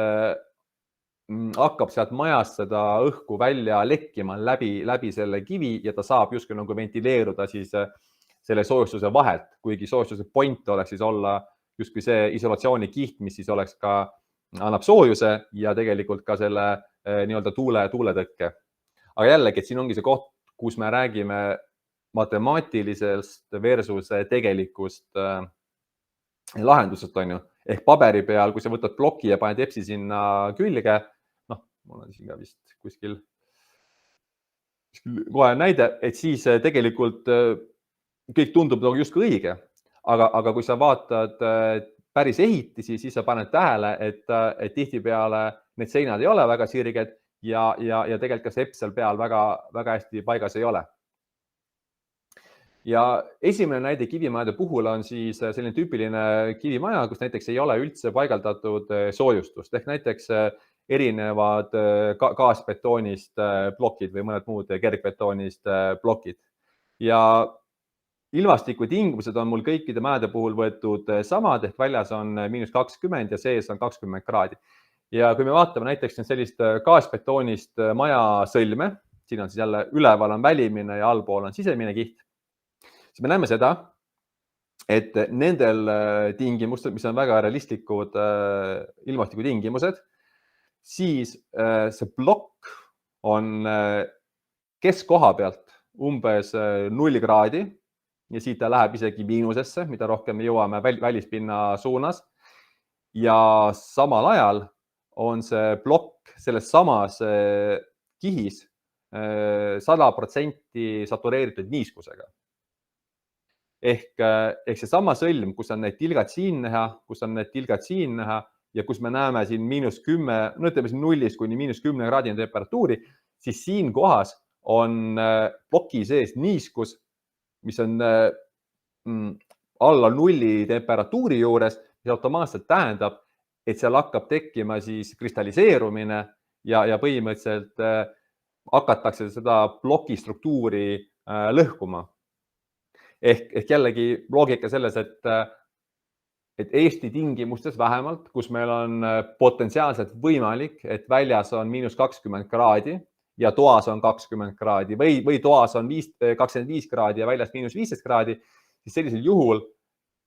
hakkab sealt majast seda õhku välja lekkima läbi selle kivi ja ta saab justkui nagu ventileeruda siis selle soojustuse vahelt, kuigi soojustuse point oleks siis olla justkui see isolatsiooni kiht, mis siis oleks ka, annab soojuse ja tegelikult ka selle nii-öelda tuuletõkke. Aga jällegi, et siin ongi see koht, kus me räägime matemaatilisest versus tegelikust lahendusest, on ju. Ehk paberi peal, kui sa võtad ploki ja paned EPS-i sinna külge, mul on siin ka vist kuskil kohe näide, et siis tegelikult kõik tundub nagu justkui õige. Aga kui sa vaatad päris ehitisi, siis sa paned tähele, et tihtipeale need seinad ei ole väga sirged ja tegelikult ka see EPS seal peal väga hästi paigas ei ole. Ja esimene näide kivimajade puhul on siis selline tüüpiline kivimaja, kus näiteks ei ole üldse paigaldatud soojustust. Ehk näiteks erinevad gaasbetoonist plokid või mõned muud kergbetoonist plokid. Ja ilmastikutingimused on mul kõikide majade puhul võetud samad, ehk väljas on -20 ja sees on 20 kraadi. Ja kui me vaatame näiteks sellist gaasbetoonist maja sõlme, siin on siis jälle üleval on välimine ja allpool on sisemine kiht, siis me näeme seda, et nendel tingimustel, mis on väga realistlikud ilmastikutingimused, siis see plokk on keskkoha pealt umbes 0 kraadi ja siit ta läheb isegi miinusesse, mida rohkem me jõuame välispinna suunas. Ja samal ajal on see plokk selles samas kihis 100% satureeritud niiskusega. Ehk see sama sõlm, kus on need tilgad siin näha, kus on need tilgad siin näha ja kus me näeme siin -10, ütleme siin 0 kuni -10 kraadini temperatuuri, siis siin kohas on ploki sees niiskus, mis on alla 0 temperatuuri juures, mis automaatselt tähendab, et seal hakkab tekkima siis kristalliseerumine ja põhimõtteliselt hakatakse seda ploki struktuuri lõhkuma. Ehk jällegi loogika selles, et Eesti tingimustes vähemalt, kus meil on potentsiaalselt võimalik, et väljas on -20 kraadi ja toas on 20 kraadi või toas on 25 kraadi ja väljas -15 kraadi, siis sellisel juhul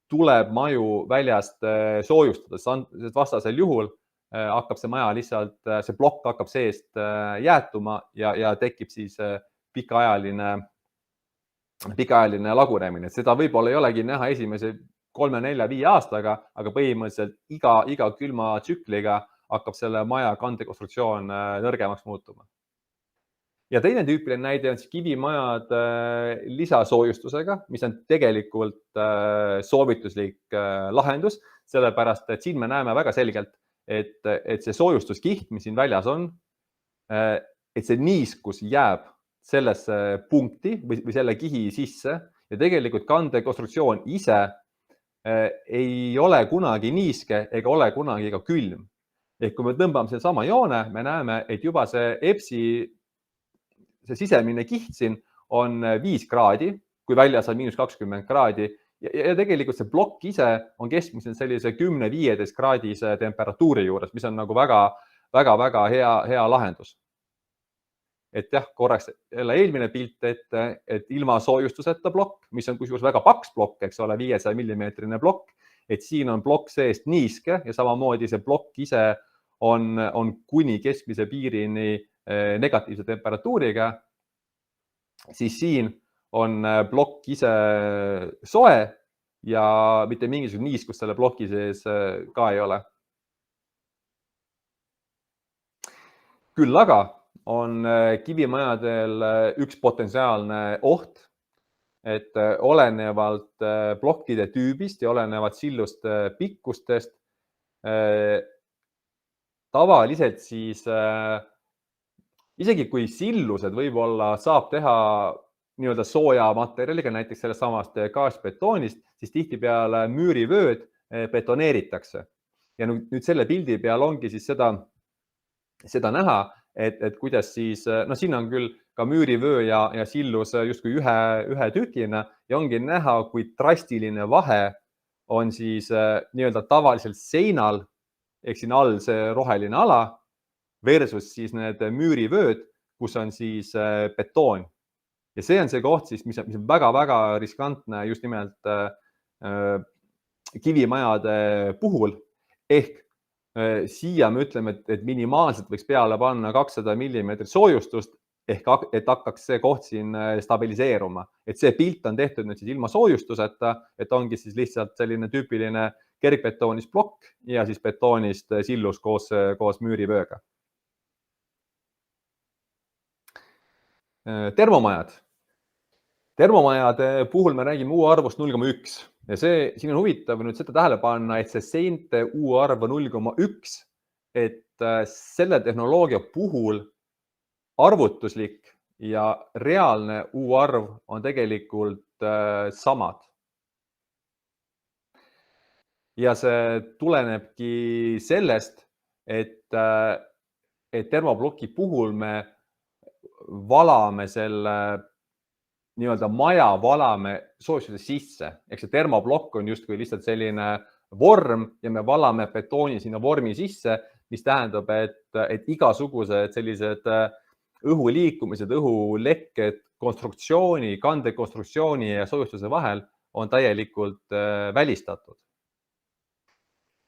tuleb maju väljast soojustada, sest vastasel juhul hakkab see maja lihtsalt, see plokk hakkab seest jäätuma ja tekib siis pikaajaline lagunemine. Seda võib-olla ei olegi näha esimese 3, 4, 5 aastaga, aga põhimõtteliselt iga külma tsükliga hakkab selle maja kandekonstruktsioon nõrgemaks muutuma. Ja teine tüüpiline näide on kivimajad lisasoojustusega, mis on tegelikult soovituslik lahendus, sellepärast et siin me näeme väga selgelt, et see soojustuskiht, mis siin väljas on, et see niiskus jääb sellesse punkti või selle kihi sisse ja tegelikult kandekonstruktsioon ise ei ole kunagi niiske ega ole kunagi ka külm. Ehk kui me tõmbame selle sama joone, me näeme, et juba see EPS-i see sisemine kiht siin on 5 kraadi, kui väljas on -20 kraadi ja tegelikult see plokk ise on keskmiselt sellise 10-15 kraadise temperatuuri juures, mis on nagu väga hea lahendus. Et jah, korraks jälle eelmine pilt ette, et ilma soojustuseta plokk, mis on kusjuures väga paks plokk, eks ole, 500 millimeetrine plokk, et siin on plokk seest niiske ja samamoodi see plokk ise on kuni keskmise piirini negatiivse temperatuuriga, siis siin on plokk ise soe ja mitte mingisugune niiskust selle ploki sees ka ei ole. Küll aga on kivimajadel üks potentsiaalne oht, et olenevalt plokkide tüübist ja olenevalt silluste pikkustest tavaliselt siis isegi kui sillused võib-olla saab teha nii-öelda sooja materjaliga, näiteks sellest samast gaasbetoonist, siis tihtipeale müürivööd betoneeritakse. Ja nüüd selle pildi peal ongi siis seda näha, et kuidas siis, no siin on küll ka müürivöö ja sillus justkui ühe tükina ja ongi näha, kui drastiline vahe on siis nii-öelda tavaliselt seinal, ehk siin all see roheline ala versus siis need müürivööd, kus on siis betoon. Ja see on see koht siis, mis on väga riskantne just nimelt kivimajade puhul. Ehk siia me ütleme, et minimaalselt võiks peale panna 200 mm soojustust, ehk et hakkaks see koht siin stabiliseeruma. Et see pilt on tehtud nüüd siis ilma soojustuseta, et ongi siis lihtsalt selline tüüpiline kergbetoonist plokk ja siis betoonist sillus koos müürivööga. Termomajad. Termomajade puhul me räägime U-arvust 0,1 ja siin on huvitav nüüd seda tähele panna, et see seinte U-arv on 0,1, et selle tehnoloogia puhul arvutuslik ja reaalne U-arv on tegelikult samad. Ja see tulenebki sellest, et termoploki puhul me valame selle nii-öelda maja valame soojustuse sisse. Eks see termoplokk on justkui lihtsalt selline vorm ja me valame betooni sinna vormi sisse, mis tähendab, et igasugused sellised õhuliikumised, õhulekked, konstruktsiooni, kandekonstruktsiooni ja soojustuse vahel on täielikult välistatud.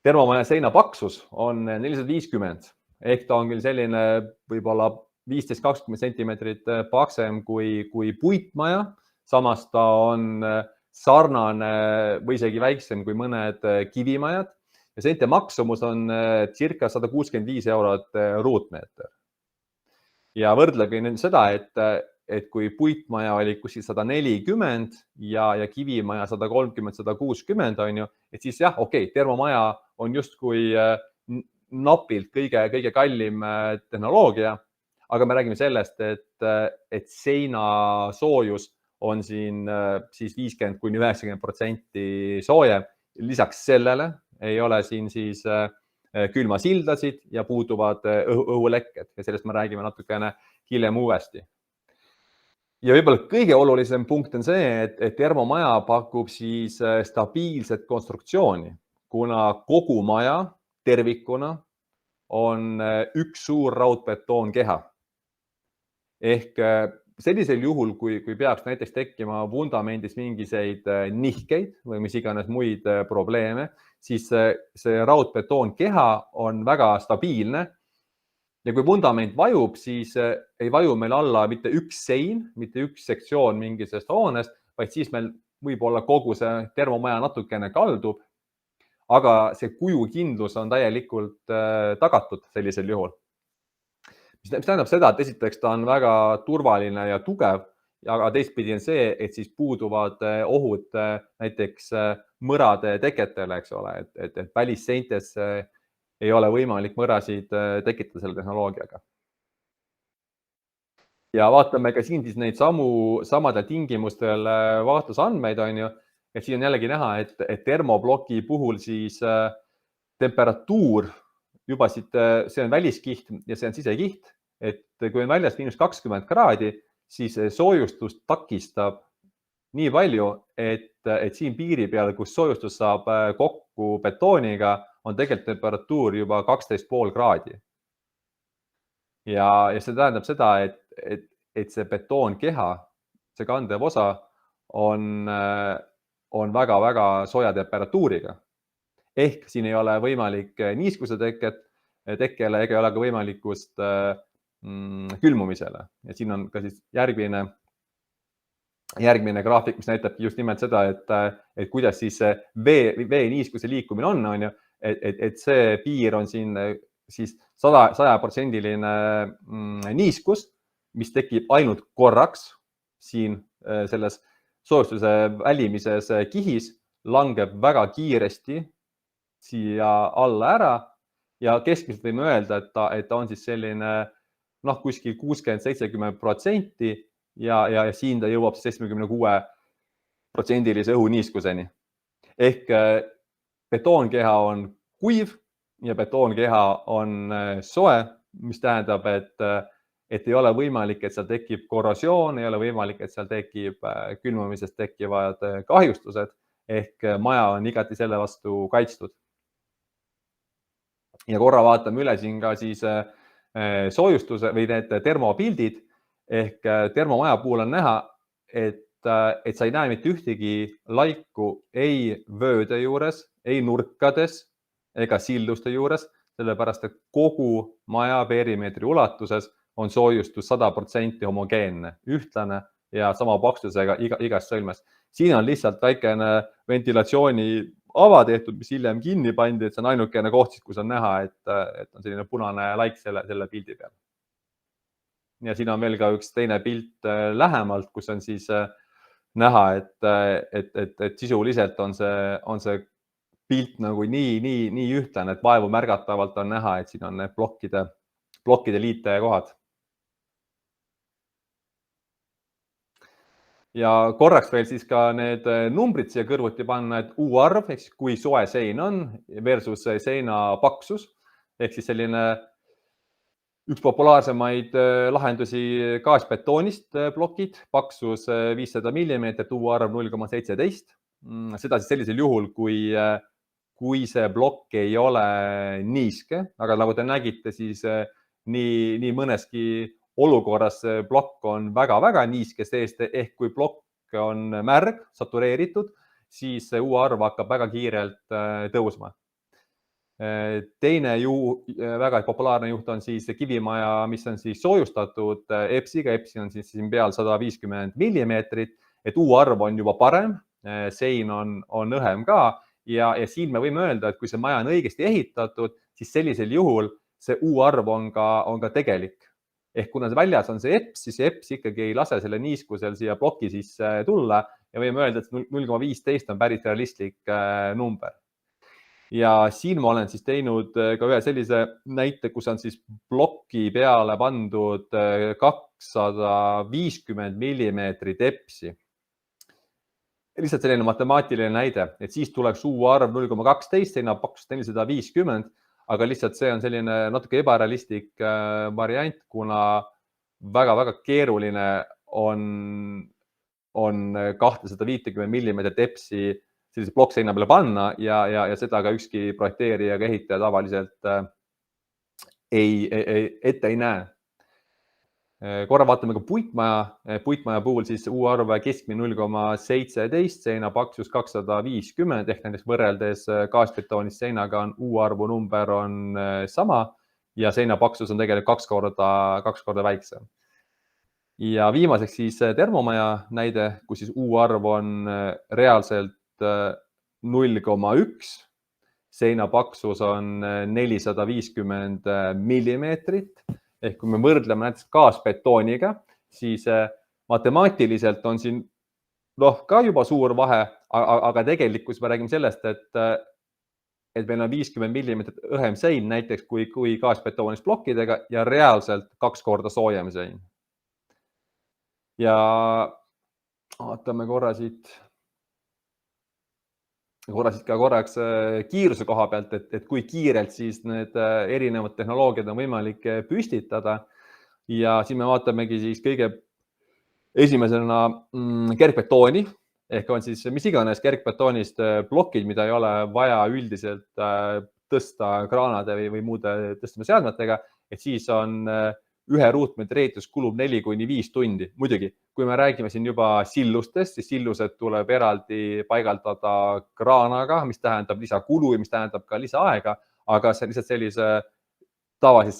Termomaja seina paksus on 450, ehk ta on küll selline võib-olla 15-20 sentimeetrit paksem kui puitmaja, samas ta on sarnane või isegi väiksem kui mõned kivimajad ja seinte maksumus on circa 165 eurot ruutmeeter. Ja võrdlegi nüüd seda, et kui puitmaja oli kuskil 140 ja kivimaja 130-160 on ju, et siis jah, okei, termomaja on justkui napilt kõige kallim tehnoloogia, aga me räägime sellest, et seina soojus on siin siis 50-90% soojem. Lisaks sellele ei ole siin siis külmasildasid ja puuduvad õhulekked ja sellest me räägime natukene hiljem uuesti. Ja võib-olla kõige olulisem punkt on see, et termomaja pakub siis stabiilset konstruktsiooni, kuna kogu maja tervikuna on üks suur raudbetoonkeha. Ehk sellisel juhul, kui peaks näiteks tekkima vundamendis mingiseid nihkeid või mis iganes muid probleeme, siis see raudbetoonkeha on väga stabiilne. Ja kui vundament vajub, siis ei vaju meil alla mitte üks sein, mitte üks sektsioon mingisest hoonest, vaid siis meil võib-olla kogu see termomaja natukene kaldub, aga see kujukindlus on täielikult tagatud sellisel juhul. Mis tähendab seda, et esiteks ta on väga turvaline ja tugev, aga teistpidi on see, et siis puuduvad ohud näiteks mõrade teketele, eks ole, et välisseintes ei ole võimalik mõrasid tekitada selle tehnoloogiaga. Ja vaatame ka siin siis neid samadel tingimustel vaatlusandmeid on ju, et siin on jällegi näha, et termoploki puhul siis temperatuur juba siit, see on väliskiht ja see on sisekiht, et kui on väljas -20 kraadi, siis soojustust takistab nii palju, et siin piiri peal, kus soojustus saab kokku betooniga, on tegelikult temperatuur juba 12,5 kraadi. Ja see tähendab seda, et see betoonkeha, see kandev osa on väga-väga sooja temperatuuriga. Ehk siin ei ole võimalik niiskuse tekkele ega ole ka võimalikust külmumisele. Ja siin on ka siis järgmine graafik, mis näitabki just nimelt seda, et kuidas siis vee niiskuse liikumine on ju, et see piir on siin siis 100% niiskus, mis tekib ainult korraks siin selles soojustuse välimises kihis, langeb väga kiiresti siia alla ära ja keskmiselt võime öelda, et ta on siis selline kuskil 60-70% ja siin ta jõuab 76%-lise õhuniiskuseni. Ehk betoonkeha on kuiv ja betoonkeha on soe, mis tähendab, et ei ole võimalik, et seal tekib korrosioon, ei ole võimalik, et seal tekib külmumisest tekkivad kahjustused, ehk maja on igati selle vastu kaitstud. Ja korra vaatame üle siin ka siis soojustuse või need termopildid, ehk termomaja puhul on näha, et sa ei näe mitte ühtegi laiku ei vööde juures, ei nurkades ega silduste juures, sellepärast et kogu maja perimeetri ulatuses on soojustus 100% homogeenne, ühtlane ja sama paksusega igas sõlmes. Siin on lihtsalt väikene ventilatsiooni ava tehtud, mis hiljem kinni pandi, et see on ainukene koht, kus on näha, et on selline punane laik selle pildi peal. Ja siin on veel ka üks teine pilt lähemalt, kus on siis näha, et sisuliselt on see pilt nagu nii ühtlane, et vaevu märgatavalt on näha, et siin on need plokkide liitekohad. Ja korraks veel siis ka need numbrid siia kõrvuti panna, et U-arv, ehk siis kui soe sein on versus seina paksus, ehk siis selline üks populaarsemaid lahendusi gaasbetoonist plokid, paksus 500 mm, U-arv 0,17. Seda siis sellisel juhul, kui see plokk ei ole niiske, aga nagu te nägite, siis nii mõneski olukorras plokk on väga-väga niiske seest, ehk kui plokk on märg, satureeritud, siis U-arv hakkab väga kiirelt tõusma. Teine väga populaarne juht on siis kivimaja, mis on siis soojustatud EPS-iga, EPS on siis siin peal 150 mm, et U-arv on juba parem, sein on õhem ka ja siin me võime öelda, et kui see maja on õigesti ehitatud, siis sellisel juhul see U-arv on ka tegelik. Ehk kuna väljas on see EPS, siis see EPS ikkagi ei lase selle niiskusel siia ploki sisse tulla ja võime öelda, et 0,15 on päris realistlik number. Ja siin ma olen siis teinud ka ühe sellise näite, kus on siis ploki peale pandud 250 mm EPS-i. Lihtsalt selline matemaatiline näide, et siis tuleks U-arv 0,12, seina paksus 450, aga lihtsalt see on selline natuke ebarealistlik variant, kuna väga-väga keeruline on 250 mm EPS-i sellise plokkseina peale panna ja seda ka ükski projekteerija ega ehitaja tavaliselt ette ei näe. Korra vaatame ka puitmaja puhul siis U-arv keskmine 0,17, seina paksus 250, ehk näiteks võrreldes gaasbetoonist seinaga on U-arvu number on sama ja seina paksus on tegelikult kaks korda väiksem. Ja viimaseks siis termomaja näide, kus siis U-arv on reaalselt 0,1, seina paksus on 450 mm. Ehk kui me võrdleme näiteks gaasbetooniga, siis matemaatiliselt on siin ka juba suur vahe, aga tegelikult me räägime sellest, et meil on 50 mm õhem sein näiteks kui gaasbetoonist plokkidega ja reaalselt 2 korda soojem sein. Ja vaatame korra siit ka korraks kiiruse koha pealt, et kui kiirelt siis need erinevad tehnoloogiad on võimalik püstitada. Ja siin me vaatamegi siis kõige esimesena kergbetooni, ehk on siis mis iganes kergbetoonist plokid, mida ei ole vaja üldiselt tõsta kraanade või muude tõstmisseadmetega, et siis on ühe ruutmeetri ehitus kulub 4–5 tundi. Muidugi, kui me räägime siin juba sillustest, siis sillused tuleb eraldi paigaldada kraanaga, mis tähendab lisakulu ja mis tähendab ka lisaaega, aga see lihtsalt sellise tavalise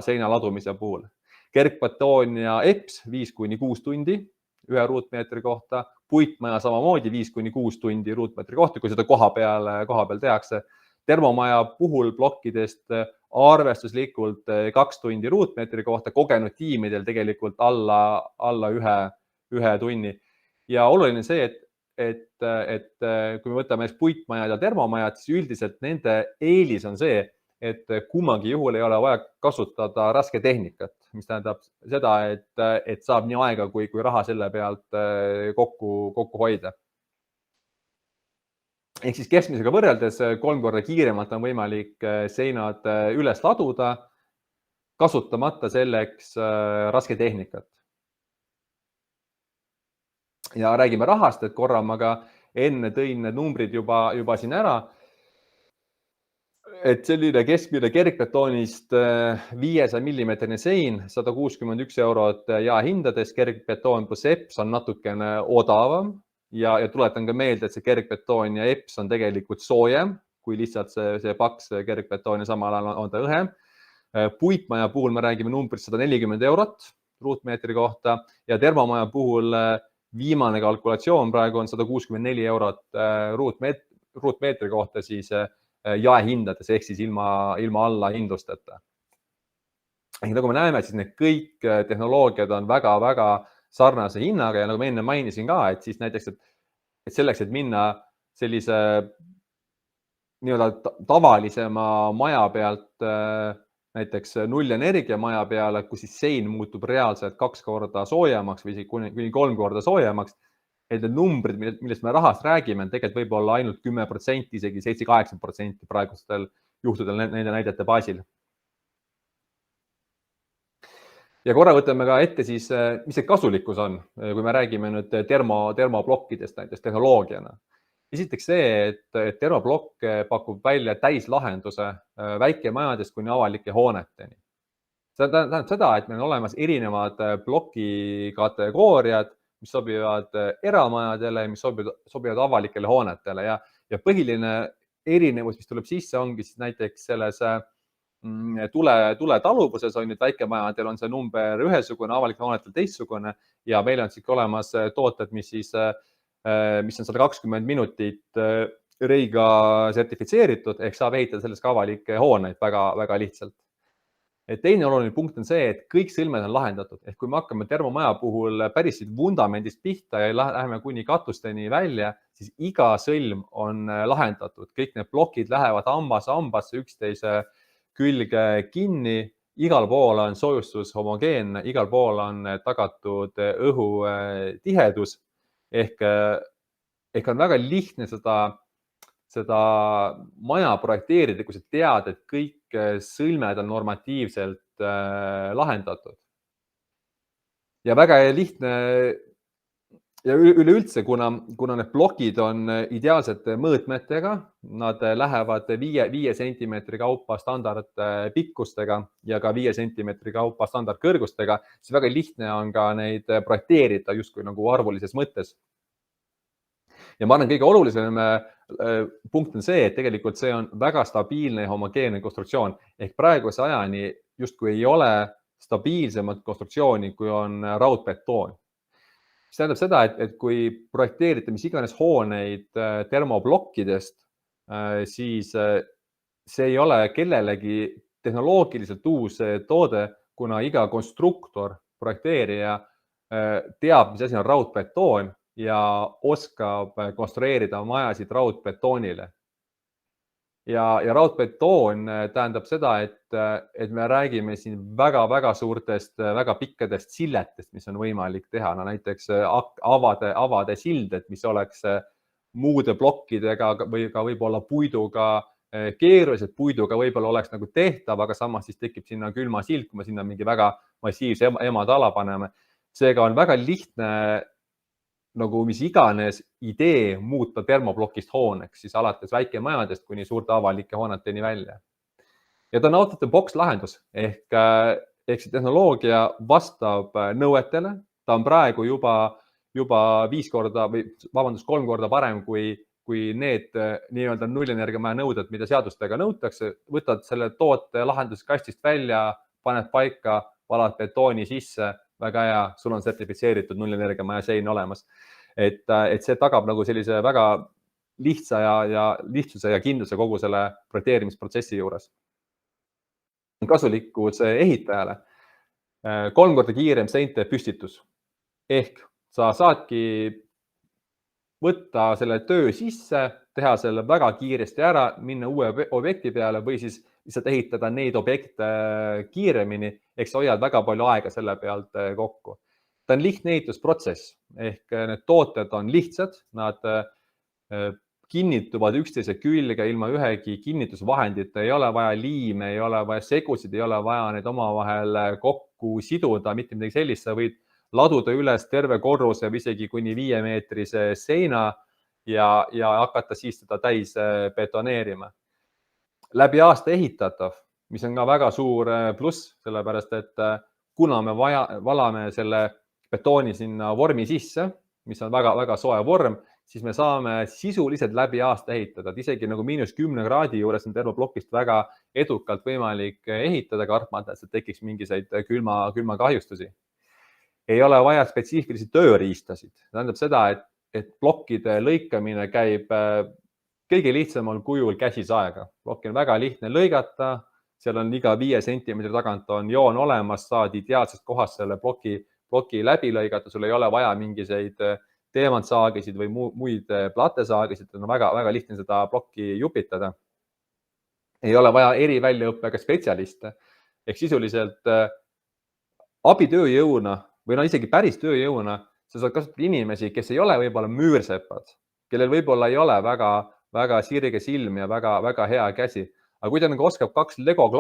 seina ladumise puhul. Kergbetoon ja EPS 5–6 tundi ühe ruutmeetri kohta, puitmaja samamoodi 5–6 tundi ruutmeetri kohta, kui seda koha peal tehakse. Termomaja puhul plokkidest arvestuslikult 2 tundi ruutmeetri kohta, kogenud tiimidel tegelikult alla ühe tunni. Ja oluline see, et kui me võtame puitmajad ja termomajad, siis üldiselt nende eelis on see, et kummagi juhul ei ole vaja kasutada raske tehnikat, mis tähendab seda, et saab nii aega kui raha selle pealt kokku hoida. Ehk siis keskmisega võrreldes 3 korda kiiremalt on võimalik seinad üles laduda, kasutamata selleks raske tehnikat. Ja räägime rahast, et korra ma ka enne tõin need numbrid juba siin ära. Et selline keskmine kergbetoonist 500 mm sein, 161 eurot jaehindades, kergbetoon plus EPS on natukene odavam ja tuletan ka meelde, et see kergbetoon ja EPS on tegelikult soojem kui lihtsalt see paks kergbetoon ja samal ajal on ta õhem. Puitmaja puhul me räägime numbrist 140 eurot ruutmeetri kohta ja termomaja puhul viimane kalkulatsioon praegu on 164 eurot ruutmeetri kohta siis jaehindades ehk siis ilma allahindlusteta. Nagu me näeme, siis need kõik tehnoloogiad on väga-väga sarnase hinnaga ja nagu ma enne mainisin ka, et siis näiteks, et selleks, et minna sellise nii-öelda tavalisema maja pealt näiteks nullenergia maja peale, kus siis sein muutub reaalselt 2 korda soojemaks või kuni 3 korda soojemaks, et need numbrid, millest me rahast räägime, tegelikult võib olla ainult 10%, isegi 7–8% praegustel juhtudel nende näidete baasil. Ja korra võtame ka ette siis, mis see kasulikkus on, kui me räägime nüüd termoplokkidest näiteks tehnoloogiana. Esiteks see, et termoplokk pakub välja täislahenduse väikemajadest kuni avalike hooneteni. See tähendab seda, et meil on olemas erinevad ploki kategooriad, mis sobivad eramajadele, mis sobivad avalikele hoonetele ja põhiline erinevus, mis tuleb sisse, ongi siis näiteks selles tule taluvuses on nüüd väikemajadel on see number ühesugune, avalikel hoonetel teistsugune ja meil on siuke olemas tooted, mis on 120 minutit REIga sertifitseeritud ehk saab ehitada sellest ka avalikke hooneid väga lihtsalt. Teine oluline punkt on see, et kõik sõlmed on lahendatud. Ehk kui me hakkame termomaja puhul päris vundamendist pihta ja läheme kuni katusteni välja, siis iga sõlm on lahendatud. Kõik need plokid lähevad hambasse üksteise külge kinni. Igal pool on soojustus homogeenne, igal pool on tagatud õhu tihedus. Ehk on väga lihtne seda maja projekteerida, kui sa tead, et kõik sõlmed on normatiivselt lahendatud. Ja väga lihtne ja üleüldse, kuna need plokid on ideaalsete mõõtmetega, nad lähevad 5 sentimeetri kaupa standardpikkustega ja ka 5 sentimeetri kaupa standardkõrgustega, siis väga lihtne on ka neid projekteerida justkui nagu arvulises mõttes. Ja ma arvan, kõige olulisem punkt on see, et tegelikult see on väga stabiilne ja homogeenne konstruktsioon. Ehk praeguse ajani justkui ei ole stabiilsemat konstruktsiooni, kui on raudbetoon. See tähendab seda, et kui projekteerite mis iganes hooneid termoplokkidest, siis see ei ole kellelegi tehnoloogiliselt uus toode, kuna iga konstruktor, projekteerija teab, mis asi on raudbetoon ja oskab konstrueerida majasid raudbetoonile. Ja raudbetoon tähendab seda, et me räägime siin väga suurtest, väga pikkadest silletest, mis on võimalik teha. No näiteks avade silded, mis oleks muude plokkidega või ka võib-olla puiduga keerulised, puiduga võib-olla oleks nagu tehtav, aga samas siis tekib sinna külma sild, kui me sinna mingi väga massiivse ematala paneme. Seega on väga lihtne nagu mis iganes idee muuta termoplokist hooneks, siis alates väikemajadest kuni suurte avalike hooneteni välja. Ja ta on out of the box lahendus ehk see tehnoloogia vastab nõuetele. Ta on praegu juba 3 korda parem kui need nii-öelda nullenergiamaja nõuded, mida seadustega nõutakse. Võtad selle toote lahenduskastist välja, paned paika, valad betooni sisse, väga hea, sul on sertifitseeritud nullenergiamaja sein olemas. Et see tagab nagu sellise väga lihtsuse ja kindluse kogu selle projekteerimisprotsessi juures. Kasulikkus ehitajale. 3 korda kiirem seinte püstitus. Ehk sa saadki võtta selle töö sisse, teha selle väga kiiresti ära, minna uue objekti peale või siis lihtsalt ehitada neid objekte kiiremini, eks sa hoiad väga palju aega selle pealt kokku. Ta on lihtne ehitusprotsess ehk need tooted on lihtsad, nad kinnituvad üksteise külge ilma ühegi kinnitusvahendita, ei ole vaja liime, ei ole vaja segusid, ei ole vaja neid omavahel kokku siduda, mitte midagi sellist, sa võid laduda üles terve korruse või isegi kuni 5-meetrise seina ja hakata siis seda täis betoneerima. Läbi aasta ehitatav, mis on ka väga suur pluss, sellepärast et kuna me valame selle betooni sinna vormi sisse, mis on väga-väga soe vorm, siis me saame sisuliselt läbi aasta ehitada. Isegi nagu -10 kraadi juures on termoplokist väga edukalt võimalik ehitada, kartmata, et tekiks mingiseid külmakahjustusi. Ei ole vaja spetsiifilisi tööriistasid. Tähendab seda, et plokkide lõikamine käib kõige lihtsamal kujul käsisaega. Plokki on väga lihtne lõigata, seal on iga 5 sentimeetri tagant on joon olemas, saad ideaalsest kohast selle ploki läbi lõigata, sul ei ole vaja mingiseid teemantsaagisid või muid platesaagisid, on väga lihtne seda plokki jupitada. Ei ole vaja eriväljaõppega spetsialiste, ehk sisuliselt abitööjõuna või isegi päris tööjõuna sa saad kasutada inimesi, kes ei ole võib-olla müürsepad, kellel võib-olla ei ole väga sirge silm ja väga hea käsi. Aga kui ta nagu oskab 2 Lego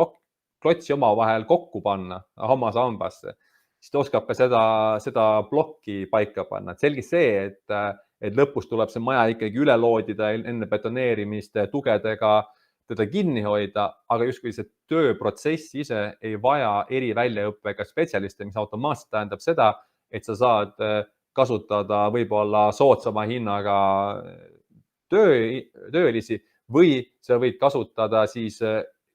klotsi omavahel kokku panna hammas hambasse, siis ta oskab ka seda plokki paika panna. Selge see, et lõpus tuleb see maja ikkagi üle loodida enne betoneerimist tugedega teda kinni hoida, aga justkui see tööprotsess ise ei vaja eriväljaõppega spetsialiste, mis automaatselt tähendab seda, et sa saad kasutada võib-olla soodsama hinnaga töölisi või sa võid kasutada siis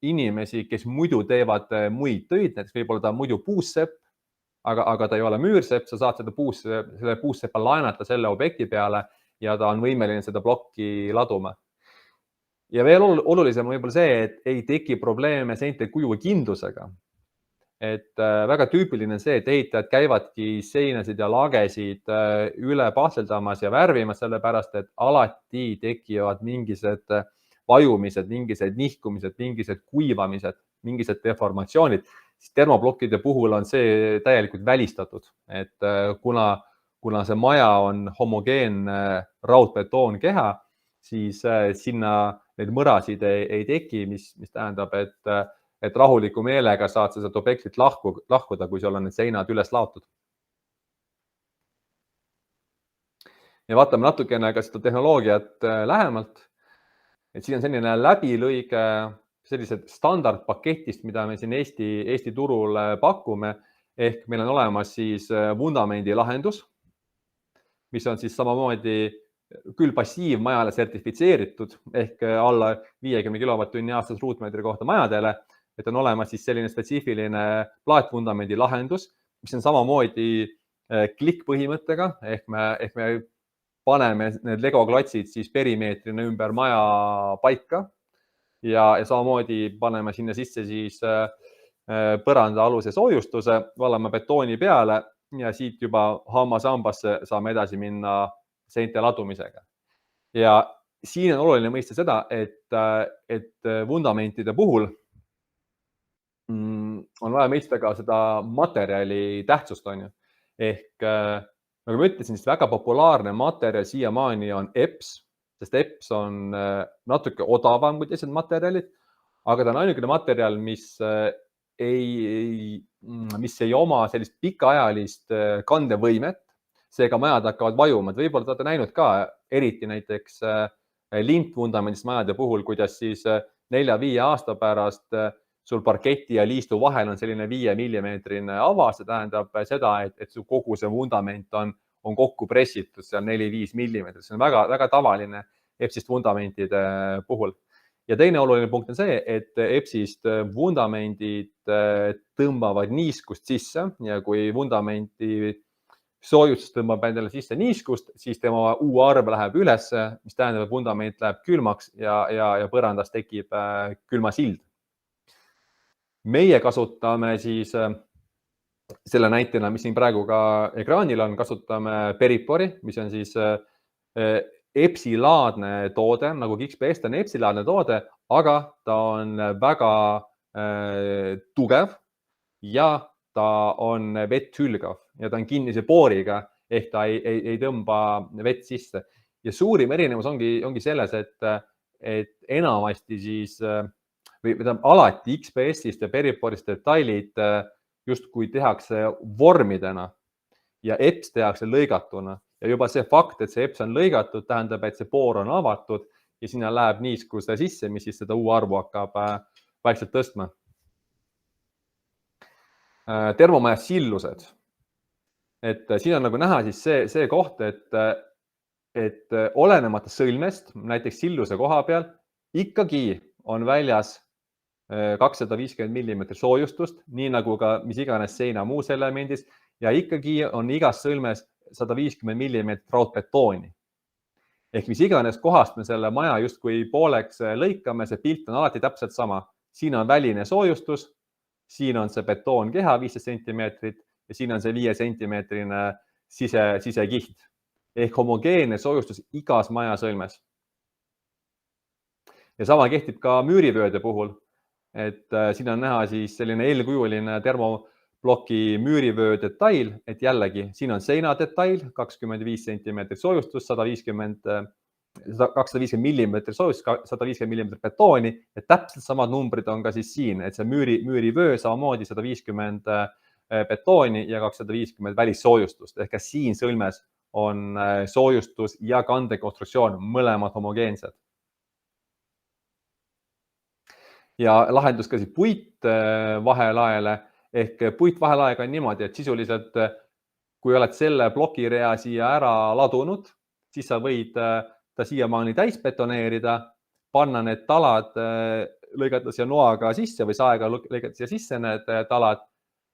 inimesi, kes muidu teevad muid töid, näiteks võib-olla ta on muidu puussepp, aga ta ei ole müürsepp, sa saad selle puussepa laenata selle objekti peale ja ta on võimeline seda plokki laduma. Ja veel olulisem on võib-olla see, et ei teki probleeme seinte kuju kindlusega. Et väga tüüpiline see, et ehitajad käivadki seinasid ja lagesid üle pahtseldamas ja värvimas, sellepärast et alati tekivad mingised vajumised, mingised nihkumised, mingised kuivamised, mingised deformatsioonid. Siis termoplokkide puhul on see täielikult välistatud, et kuna see maja on homogeenne raudbetoonkeha, siis sinna neid mõrasid ei teki, mis tähendab, et rahuliku meelega saad sa sealt objektilt lahkuda, kui sul on need seinad üles laotud. Ja vaatame natukene ka seda tehnoloogiat lähemalt. Et siin on selline läbilõige sellised standardpaketist, mida me siin Eesti turul pakume, ehk meil on olemas siis vundamendi lahendus, mis on siis samamoodi küll passiivmajale sertifitseeritud ehk alla 50 kilovatt-tunni aastas ruutmeetri kohta majadele, et on olemas siis selline spetsiifiline plaatvundamendi lahendus, mis on samamoodi klikkpõhimõttega, ehk me paneme need Lego klotsid siis perimeetrina ümber maja paika ja samamoodi paneme sinna sisse siis põranda aluse soojustuse, valame betooni peale ja siit juba hammas hambasse saame edasi minna seinte ladumisega. Ja siin on oluline mõista seda, et vundamentide puhul on vaja mõista ka seda materjali tähtsust, on ju. Ehk nagu ma ütlesin, siis väga populaarne materjal siiamaani on EPS, sest EPS on natuke odavam kui teised materjalid, aga ta on ainukene materjal, mis ei oma sellist pikaajalist kandevõimet, seega majad hakkavad vajuma. Võib-olla olete näinud ka eriti näiteks lindvundamendist majade puhul, kuidas siis 4-5 aasta pärast sul parketi ja liistu vahel on selline 5 millimeetrine ava, see tähendab seda, et su kogu see vundament on kokku pressitud seal 4-5 millimeetrit. See on väga tavaline EPS-ist vundamentide puhul. Ja teine oluline punkt on see, et EPS-ist vundamendid tõmbavad niiskust sisse ja kui vundamenti soojustus tõmbab endale sisse niiskust, siis tema U-arv läheb üles, mis tähendab, et vundament läheb külmaks ja põrandas tekib külma sild. Meie kasutame siis selle näitena, mis siin praegu ka ekraanil on, kasutame Peripori, mis on siis EPS-i-laadne toode, nagu XPS on EPS-i-laadne toode, aga ta on väga tugev ja ta on vett hülgav ja ta on kinnise pooriga, ehk ta ei tõmba vett sisse. Ja suurim erinevus ongi selles, et enamasti siis, või alati XPS-ist ja Periporist detailid justkui tehakse vormidena ja EPS tehakse lõigatuna. Ja juba see fakt, et see EPS on lõigatud, tähendab, et see poor on avatud ja sinna läheb niiskuse sisse, mis siis seda U-arvu hakkab vaikselt tõstma. Termomaja sillused. Et siin on nagu näha siis see koht, et olenemata sõlmest, näiteks silluse koha peal, ikkagi on väljas 250 mm soojustust, nii nagu ka mis iganes seina muus elemendis ja ikkagi on igas sõlmes 150 mm raudbetooni. Ehk mis iganes kohast me selle maja justkui pooleks lõikame, see pilt on alati täpselt sama. Siin on väline soojustus, siin on see betoonkeha 15 cm ja siin on see 5 cm sisekiht. Ehk homogeenne soojustus igas maja sõlmes. Ja sama kehtib ka müürivööde puhul. Et siin on näha siis selline L-kujuline termoploki müürivöö detail, et jällegi siin on seina detail, 25 cm soojustus, 250 mm soojustus, 150 mm betooni ja täpselt samad numbrid on ka siis siin, et see müürivöö samamoodi 150 betooni ja 250 välissoojustust. Ehk siin sõlmes on soojustus ja kandekonstruktsioon mõlemad homogeensed. Ja lahendus ka siis puitvahelaele ehk puitvahelaega on niimoodi, et sisuliselt kui oled selle plokirea siia ära ladunud, siis sa võid ta siiamaani täis betoneerida, panna need talad, lõigata siia noaga sisse või saega lõigata siia sisse need talad,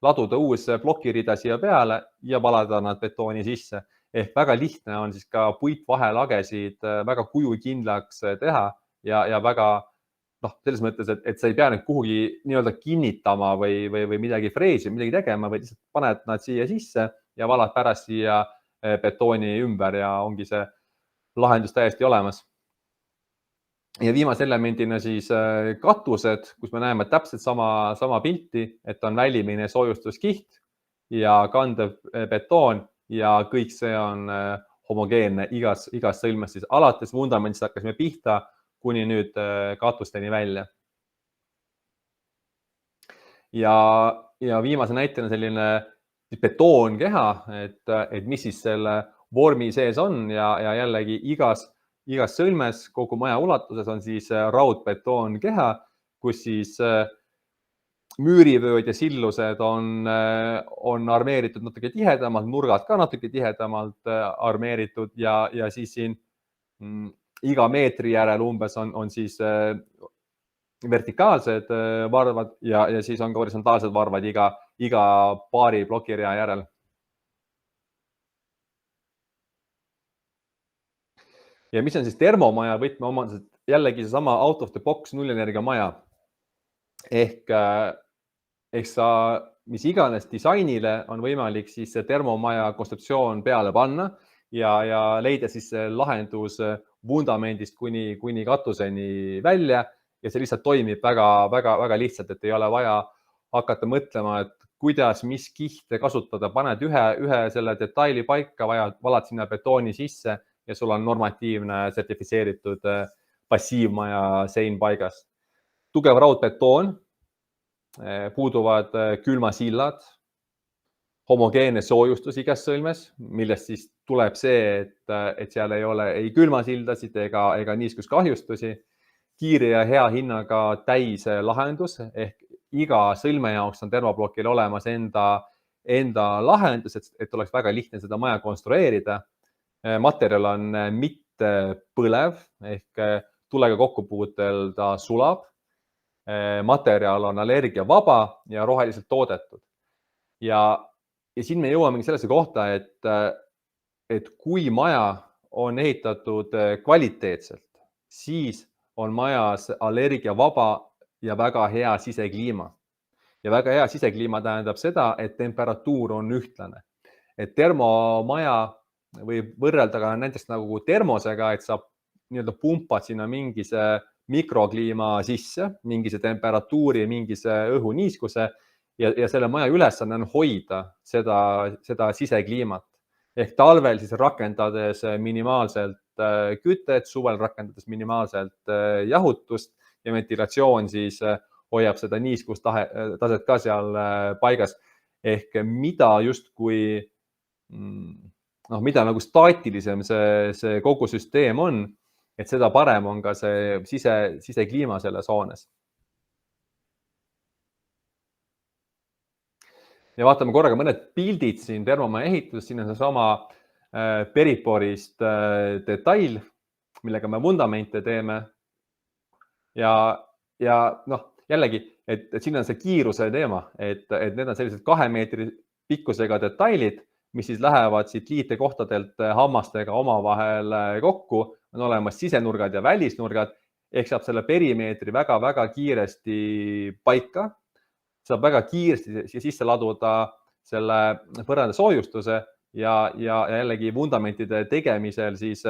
laduda uus plokirida siia peale ja valada nad betooni sisse. Ehk väga lihtne on siis ka puitvahelagesid väga kujukindlaks teha ja väga selles mõttes, et sa ei pea neid kuhugi nii-öelda kinnitama või midagi freesi, midagi tegema, vaid lihtsalt paned nad siia sisse ja valad pärast siia betooni ümber ja ongi see lahendus täiesti olemas. Ja viimase elemendina siis katused, kus me näeme täpselt sama pilti, et on välimine soojustuskiht ja kandev betoon ja kõik see on homogeenne igas sõlmes. Siis alates vundamendist hakkasime pihta kuni nüüd katusteni välja. Ja viimase näitena selline betoonkeha, et mis siis selle vormi sees on ja jällegi igas sõlmes kogu maja ulatuses on siis raudbetoonkeha, kus siis müürivööd ja sillused on armeeritud natuke tihedamalt, nurgad ka natuke tihedamalt armeeritud ja siis siin iga meetri järel umbes on siis vertikaalsed varvad ja siis on ka horisontaalsed varvad iga paari plokirea järel. Ja mis on siis termomaja võtmeomandused? Jällegi seesama out of the box nullenergia maja. Ehk sa mis iganes disainile on võimalik siis termomaja konstruktsioon peale panna ja leida siis lahendus vundamendist kuni katuseni välja ja see lihtsalt toimib väga lihtsalt, et ei ole vaja hakata mõtlema, et kuidas, mis kihte kasutada, paned ühe selle detaili paika, valad sinna betooni sisse ja sul on normatiivne sertifitseeritud passiivmaja sein paigas. Tugev raudbetoon, puuduvad külmasillad, homogeenne soojustus igas sõlmes, millest siis tuleb see, et seal ei ole ei külmasildasid ega niiskuskahjustusi. Kiire ja hea hinnaga täis lahendus ehk iga sõlme jaoks on termoblokil olemas enda lahendus, et oleks väga lihtne seda maja konstrueerida. Materjal on mitte põlev ehk tulega kokkupuutel ta sulab. Materjal on allergiavaba ja roheliselt toodetud. Ja siin me jõuamegi sellesse kohta, et kui maja on ehitatud kvaliteetselt, siis on majas allergiavaba ja väga hea sisekliima. Ja väga hea sisekliima tähendab seda, et temperatuur on ühtlane. Et termomaja võib võrrelda ka näiteks nagu termosega, et sa nii-öelda pumpad sinna mingise mikrokliima sisse, mingise temperatuuri, mingise õhuniiskuse ja selle maja ülesanne on hoida seda sisekliimat. Ehk talvel siis rakendades minimaalselt kütet, suvel rakendades minimaalselt jahutust ja ventilatsioon siis hoiab seda niiskustaset ka seal paigas. Ehk mida justkui, mida nagu staatilisem see kogu süsteem on, et seda parem on ka see sisekliima selles hoones. Ja vaatame korraga mõned pildid siin termomaja ehitus, siin on seesama periporist detail, millega me vundamente teeme. Ja jällegi, et siin on see kiiruse teema, et need on sellised 2 meetri pikkusega detailid, mis siis lähevad siit liitekohtadelt hammastega omavahel kokku, on olemas sisenurgad ja välisnurgad, ehk saab selle perimeetri väga-väga kiiresti paika, saab väga kiiresti sisse laduda selle põranda soojustuse ja jällegi vundamentide tegemisel siis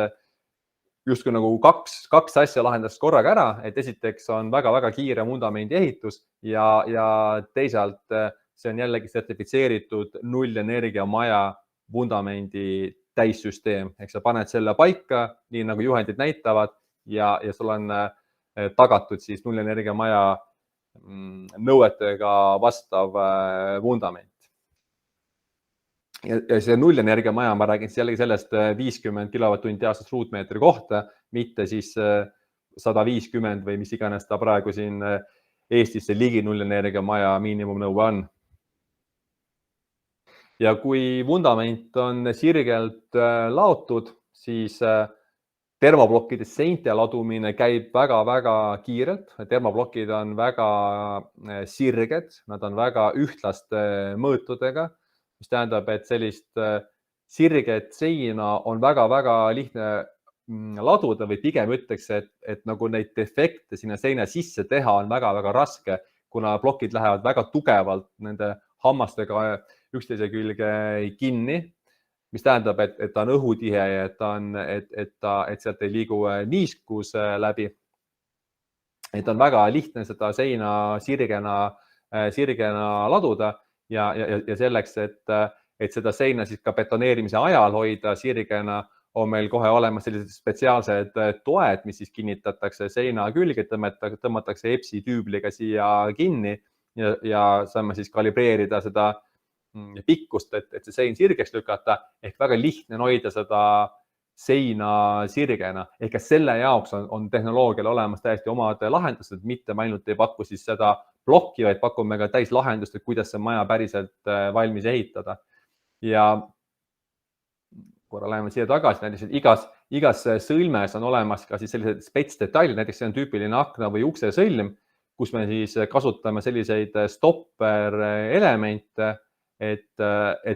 justkui nagu kaks asja lahendaks korraga ära, et esiteks on väga-väga kiire vundamendi ehitus ja teisalt see on jällegi sertifitseeritud nullenergia maja vundamendi täissüsteem. Ehk sa paned selle paika, nii nagu juhendid näitavad ja sul on tagatud siis nullenergia maja nõuetega vastav vundament. Ja see nullenergia maja, ma räägin jällegi sellest 50 kilovatt-tundi aastas ruutmeetri kohta, mitte siis 150 või mis iganes ta praegu siin Eestis see ligi nullenergia maja miinimumnõue on. Ja kui vundament on sirgelt laotud, siis termoblokkide seinte ladumine käib väga-väga kiirelt. Termoblokid on väga sirged, nad on väga ühtlaste mõõtudega, mis tähendab, et sellist sirget seina on väga-väga lihtne laduda või pigem ütleks, et nagu neid defekte sinna seina sisse teha on väga-väga raske, kuna plokid lähevad väga tugevalt nende hammastega üksteise külge kinni, mis tähendab, et ta on õhutihe ja et sealt ei liigu niiskus läbi. Et on väga lihtne seda seina sirgena laduda ja selleks, et seda seina siis ka betoneerimise ajal hoida sirgena, on meil kohe olemas sellised spetsiaalsed toed, mis siis kinnitatakse seina külge, tõmmatakse EPS-i tüübliga siia kinni ja saame siis kalibreerida seda pikkust, et see sein sirgeks lükata, ehk väga lihtne on hoida seda seina sirgena. Ehk selle jaoks on tehnoloogial olemas täiesti omad lahendused, mitte ainult ei paku siis seda plokki, vaid pakume ka täis lahendust, et kuidas see maja päriselt valmis ehitada. Ja korra läheme siia tagasi, näiteks igas sõlmes on olemas ka siis sellised spetsdetailid, näiteks see on tüüpiline akna või ukse sõlm, kus me siis kasutame selliseid stopper elemente, et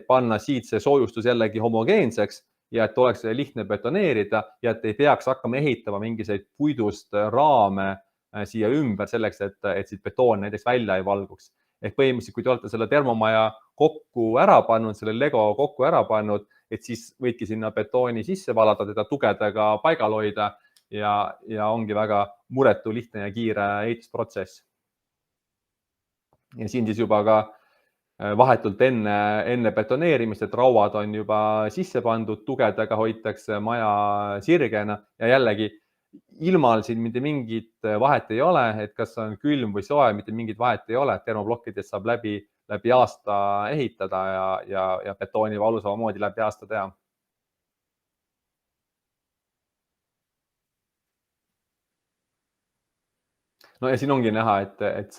panna siit see soojustus jällegi homogeenseks ja et oleks lihtne betoneerida ja et ei peaks hakkama ehitama mingiseid puidust raame siia ümber selleks, et siit betoon näiteks välja ei valguks. Ehk põhimõtteliselt, kui te olete selle termomaja kokku ära pannud, selle Lego kokku ära pannud, et siis võidki sinna betooni sisse valada, teda tugedega paigal hoida ja ongi väga muretu, lihtne ja kiire ehitusprotsess. Ja siin siis juba ka vahetult enne betoneerimist, et rauad on juba sisse pandud, tugedega hoitakse maja sirgena ja jällegi ilmal siin mitte mingit vahet ei ole, et kas on külm või soe, mitte mingit vahet ei ole, termoblokkides saab läbi läbi aasta ehitada ja betoonivalu samamoodi läbi aasta teha. No ja siin ongi näha, et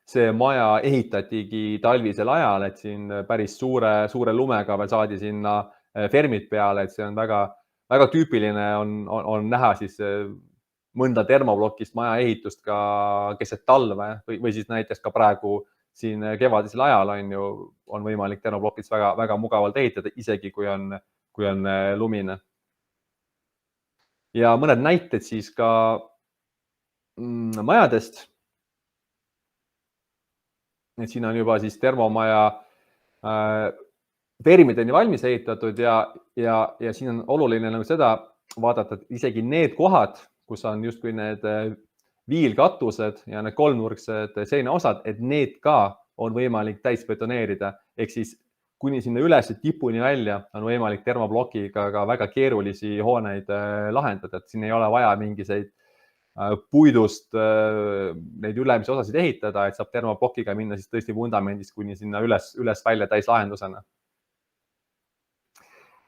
see maja ehitatigi talvisel ajal, et siin päris suure lumega veel saadi sinna fermid peale, et see on väga tüüpiline on näha siis mõnda termoplokist maja ehitust ka keset talve või siis näiteks ka praegu siin kevadisel ajal on võimalik termoplokis väga mugavalt ehitada, isegi kui on lumine. Ja mõned näited siis ka majadest. Et siin on juba siis termomaja fermideni valmis ehitatud ja siin on oluline nagu seda vaadata, et isegi need kohad, kus on justkui need viilkatused ja need kolmnurksed seinaosad, et need ka on võimalik täisbetoneerida. Ehk siis kuni sinna üles tipuni välja on võimalik termoplokiga ka väga keerulisi hooneid lahendada, et siin ei ole vaja mingiseid puidust neid ülemisi osasid ehitada, et saab termoplokiga minna siis tõesti vundamendist kuni sinna üles välja täislahendusena.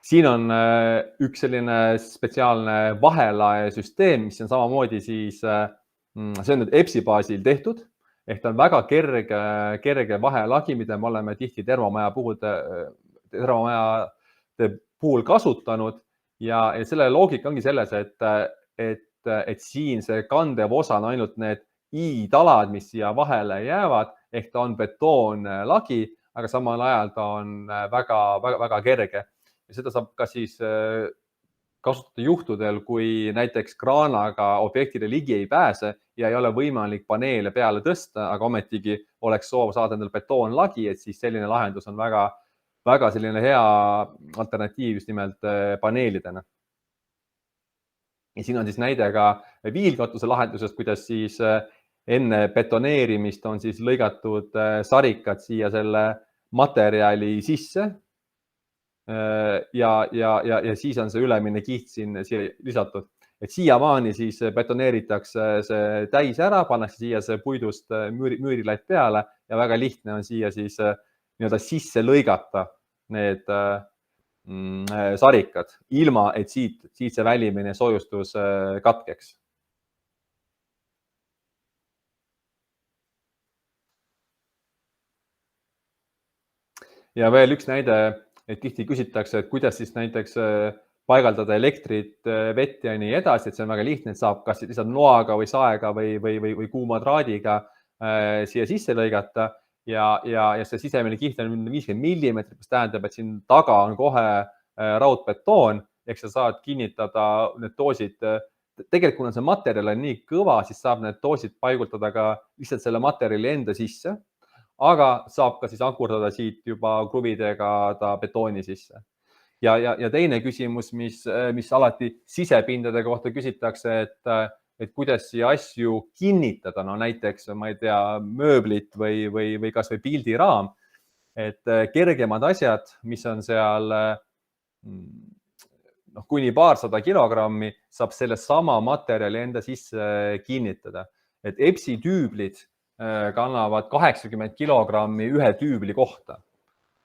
Siin on üks selline spetsiaalne vahelaesüsteem, mis on samamoodi siis, see on nüüd EPS-i baasil tehtud, ehk ta on väga kerge vahelagi, mida me oleme tihti termomajade puhul kasutanud ja selle loogika ongi selles, et siin see kandev osa on ainult need i-talad, mis siia vahele jäävad, ehk ta on betoonlagi, aga samal ajal ta on väga kerge. Ja seda saab ka siis kasutada juhtudel, kui näiteks kraanaga objektile ligi ei pääse ja ei ole võimalik paneele peale tõsta, aga ometigi oleks soov saada endal betoonlagi, et siis selline lahendus on väga selline hea alternatiiv just nimelt paneelidena. Ja siin on siis näide ka viilkatuse lahendusest, kuidas siis enne betoneerimist on siis lõigatud sarikad siia selle materjali sisse ja siis on see ülemine kiht siin siia lisatud. Et siiamaani siis betoneeritakse see täis ära, pannakse siia see puidust müürilatt peale ja väga lihtne on siia siis nii-öelda sisse lõigata need sarikad, ilma et siit see välimine soojustus katkeks. Ja veel üks näide, et tihti küsitakse, et kuidas siis näiteks paigaldada elektrit, vett ja nii edasi, et see on väga lihtne, et saab kas lihtsalt noaga või saega või kuuma traadiga siia sisse lõigata ja see sisemine kiht on 50 millimeetrit, mis tähendab, et siin taga on kohe raudbetoon, ehk sa saad kinnitada need doosid. Tegelikult, kuna see materjal on nii kõva, siis saab need doosid paigutada ka lihtsalt selle materjali enda sisse, aga saab ka siis ankurdada siit juba kruvidega ta betooni sisse. Ja teine küsimus, mis alati sisepindade kohta küsitakse, et kuidas siia asju kinnitada, no näiteks, ma ei tea, mööblit või kas või pildiraam, et kergemad asjad, mis on seal kuni paarsada kilogrammi, saab selle sama materjali enda sisse kinnitada. Et EPS-i tüüblid kannavad 80 kilogrammi ühe tüübli kohta.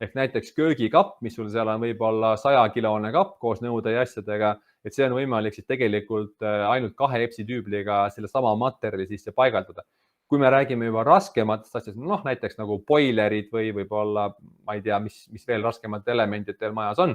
Ehk näiteks köögikapp, mis sul seal on võib-olla 100-kilone kapp koos nõude ja asjadega, et see on võimalik siis tegelikult ainult 2 EPS-i tüübliga selle sama materjali sisse paigaldada. Kui me räägime juba raskematest asjast, näiteks nagu boilerid või võib-olla, ma ei tea, mis veel raskemad elemendid teil majas on,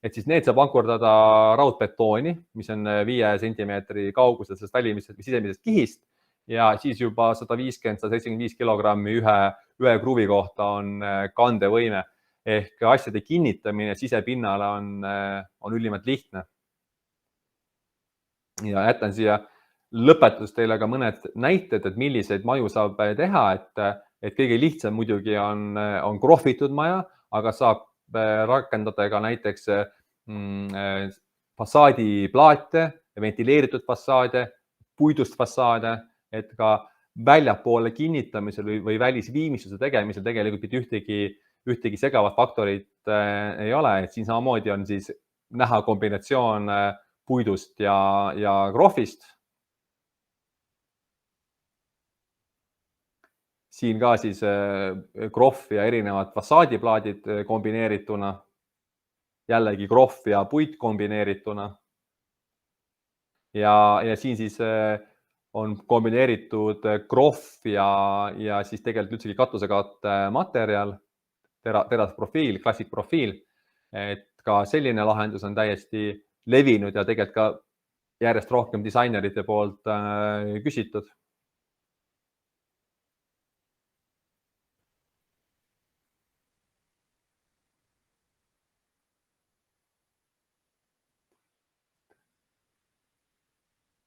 et siis need saab ankurdada raudbetooni, mis on 5 sentimeetri kaugusel sellest välimisest või sisemisest kihist ja siis juba 150-175 kilogrammi ühe kruvi kohta on kandevõime. Ehk asjade kinnitamine sisepinnale on ülimalt lihtne. Ja jätan siia lõpetus teile ka mõned näited, et milliseid maju saab teha, et kõige lihtsam muidugi on krohvitud maja, aga saab rakendada ka näiteks fassaadiplaate, ventileeritud fassaade, puidust fassaade, et ka väljapoole kinnitamisel või välisviimistluse tegemisel tegelikult ühtegi segavat faktorit ei ole, et siin samamoodi on siis näha kombinatsioon puidust ja krohvist. siin ka siis krohv ja erinevad fassaadiplaadid kombineerituna, jällegi krohv ja puit kombineerituna. Ja siin siis on kombineeritud krohv ja siis tegelikult üldsegi katusekatte materjal, terasprofiil, klassikprofiil, et ka selline lahendus on täiesti levinud ja tegelikult ka järjest rohkem disainerite poolt küsitud.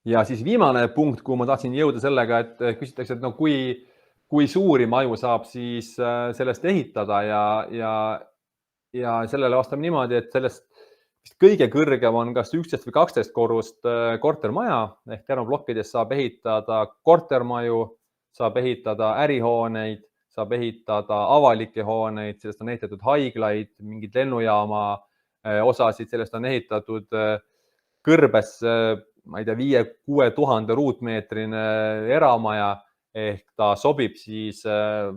Ja siis viimane punkt, kuhu ma tahtsin jõuda sellega, et küsitakse, et no kui suuri maju saab siis sellest ehitada ja sellele vastame niimoodi, et sellest kõige kõrgem on kas 11 või 12 korrust kortermaja ehk termoplokkides saab ehitada kortermaju, saab ehitada ärihooneid, saab ehitada avalikke hooneid, sellest on ehitatud haiglaid, mingid lennujaama osasid, sellest on ehitatud kõrbes, ma ei tea, 5-6 tuhande ruutmeetrine eramaja ehk ta sobib siis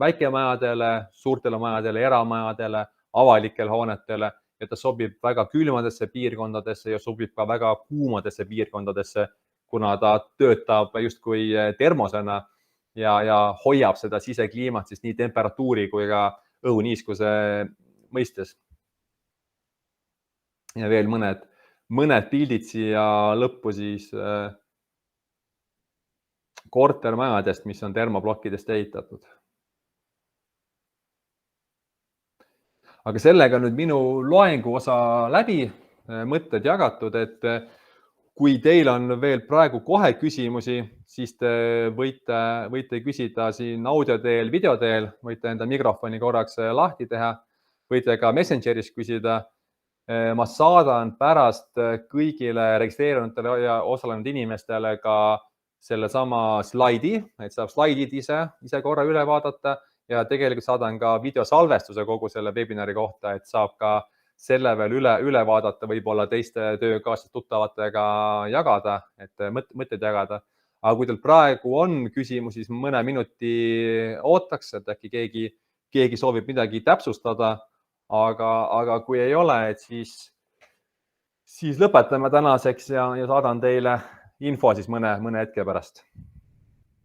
väikemajadele, suurtele majadele, eramajadele, avalikele hoonetele ja ta sobib väga külmadesse piirkondadesse ja sobib ka väga kuumadesse piirkondadesse, kuna ta töötab justkui termosena ja hoiab seda sisekliimat siis nii temperatuuri kui ka õhuniiskuse mõistes. Ja veel mõned pildid siia lõppu siis kortermajadest, mis on termoplokkidest ehitatud. Aga sellega nüüd minu loengu osa läbi, mõtted jagatud, et kui teil on veel praegu kohe küsimusi, siis te võite küsida siin audio teel, video teel, võite enda mikrofoni korraks lahti teha, võite ka Messengeris küsida. Ma saadan pärast kõigile registreerunutele ja osalenud inimestele ka sellesama slaidi, et saab slaidid ise korra üle vaadata ja tegelikult saadan ka videosalvestuse kogu selle webinari kohta, et saab ka selle veel üle vaadata, võib-olla teiste töökaaslaste tuttavatega jagada, et mõtteid jagada. Aga kui teil praegu on küsimusi, siis mõne minuti ootaks, et äkki keegi soovib midagi täpsustada, aga kui ei ole, et siis lõpetame tänaseks ja saadan teile info siis mõne hetke pärast.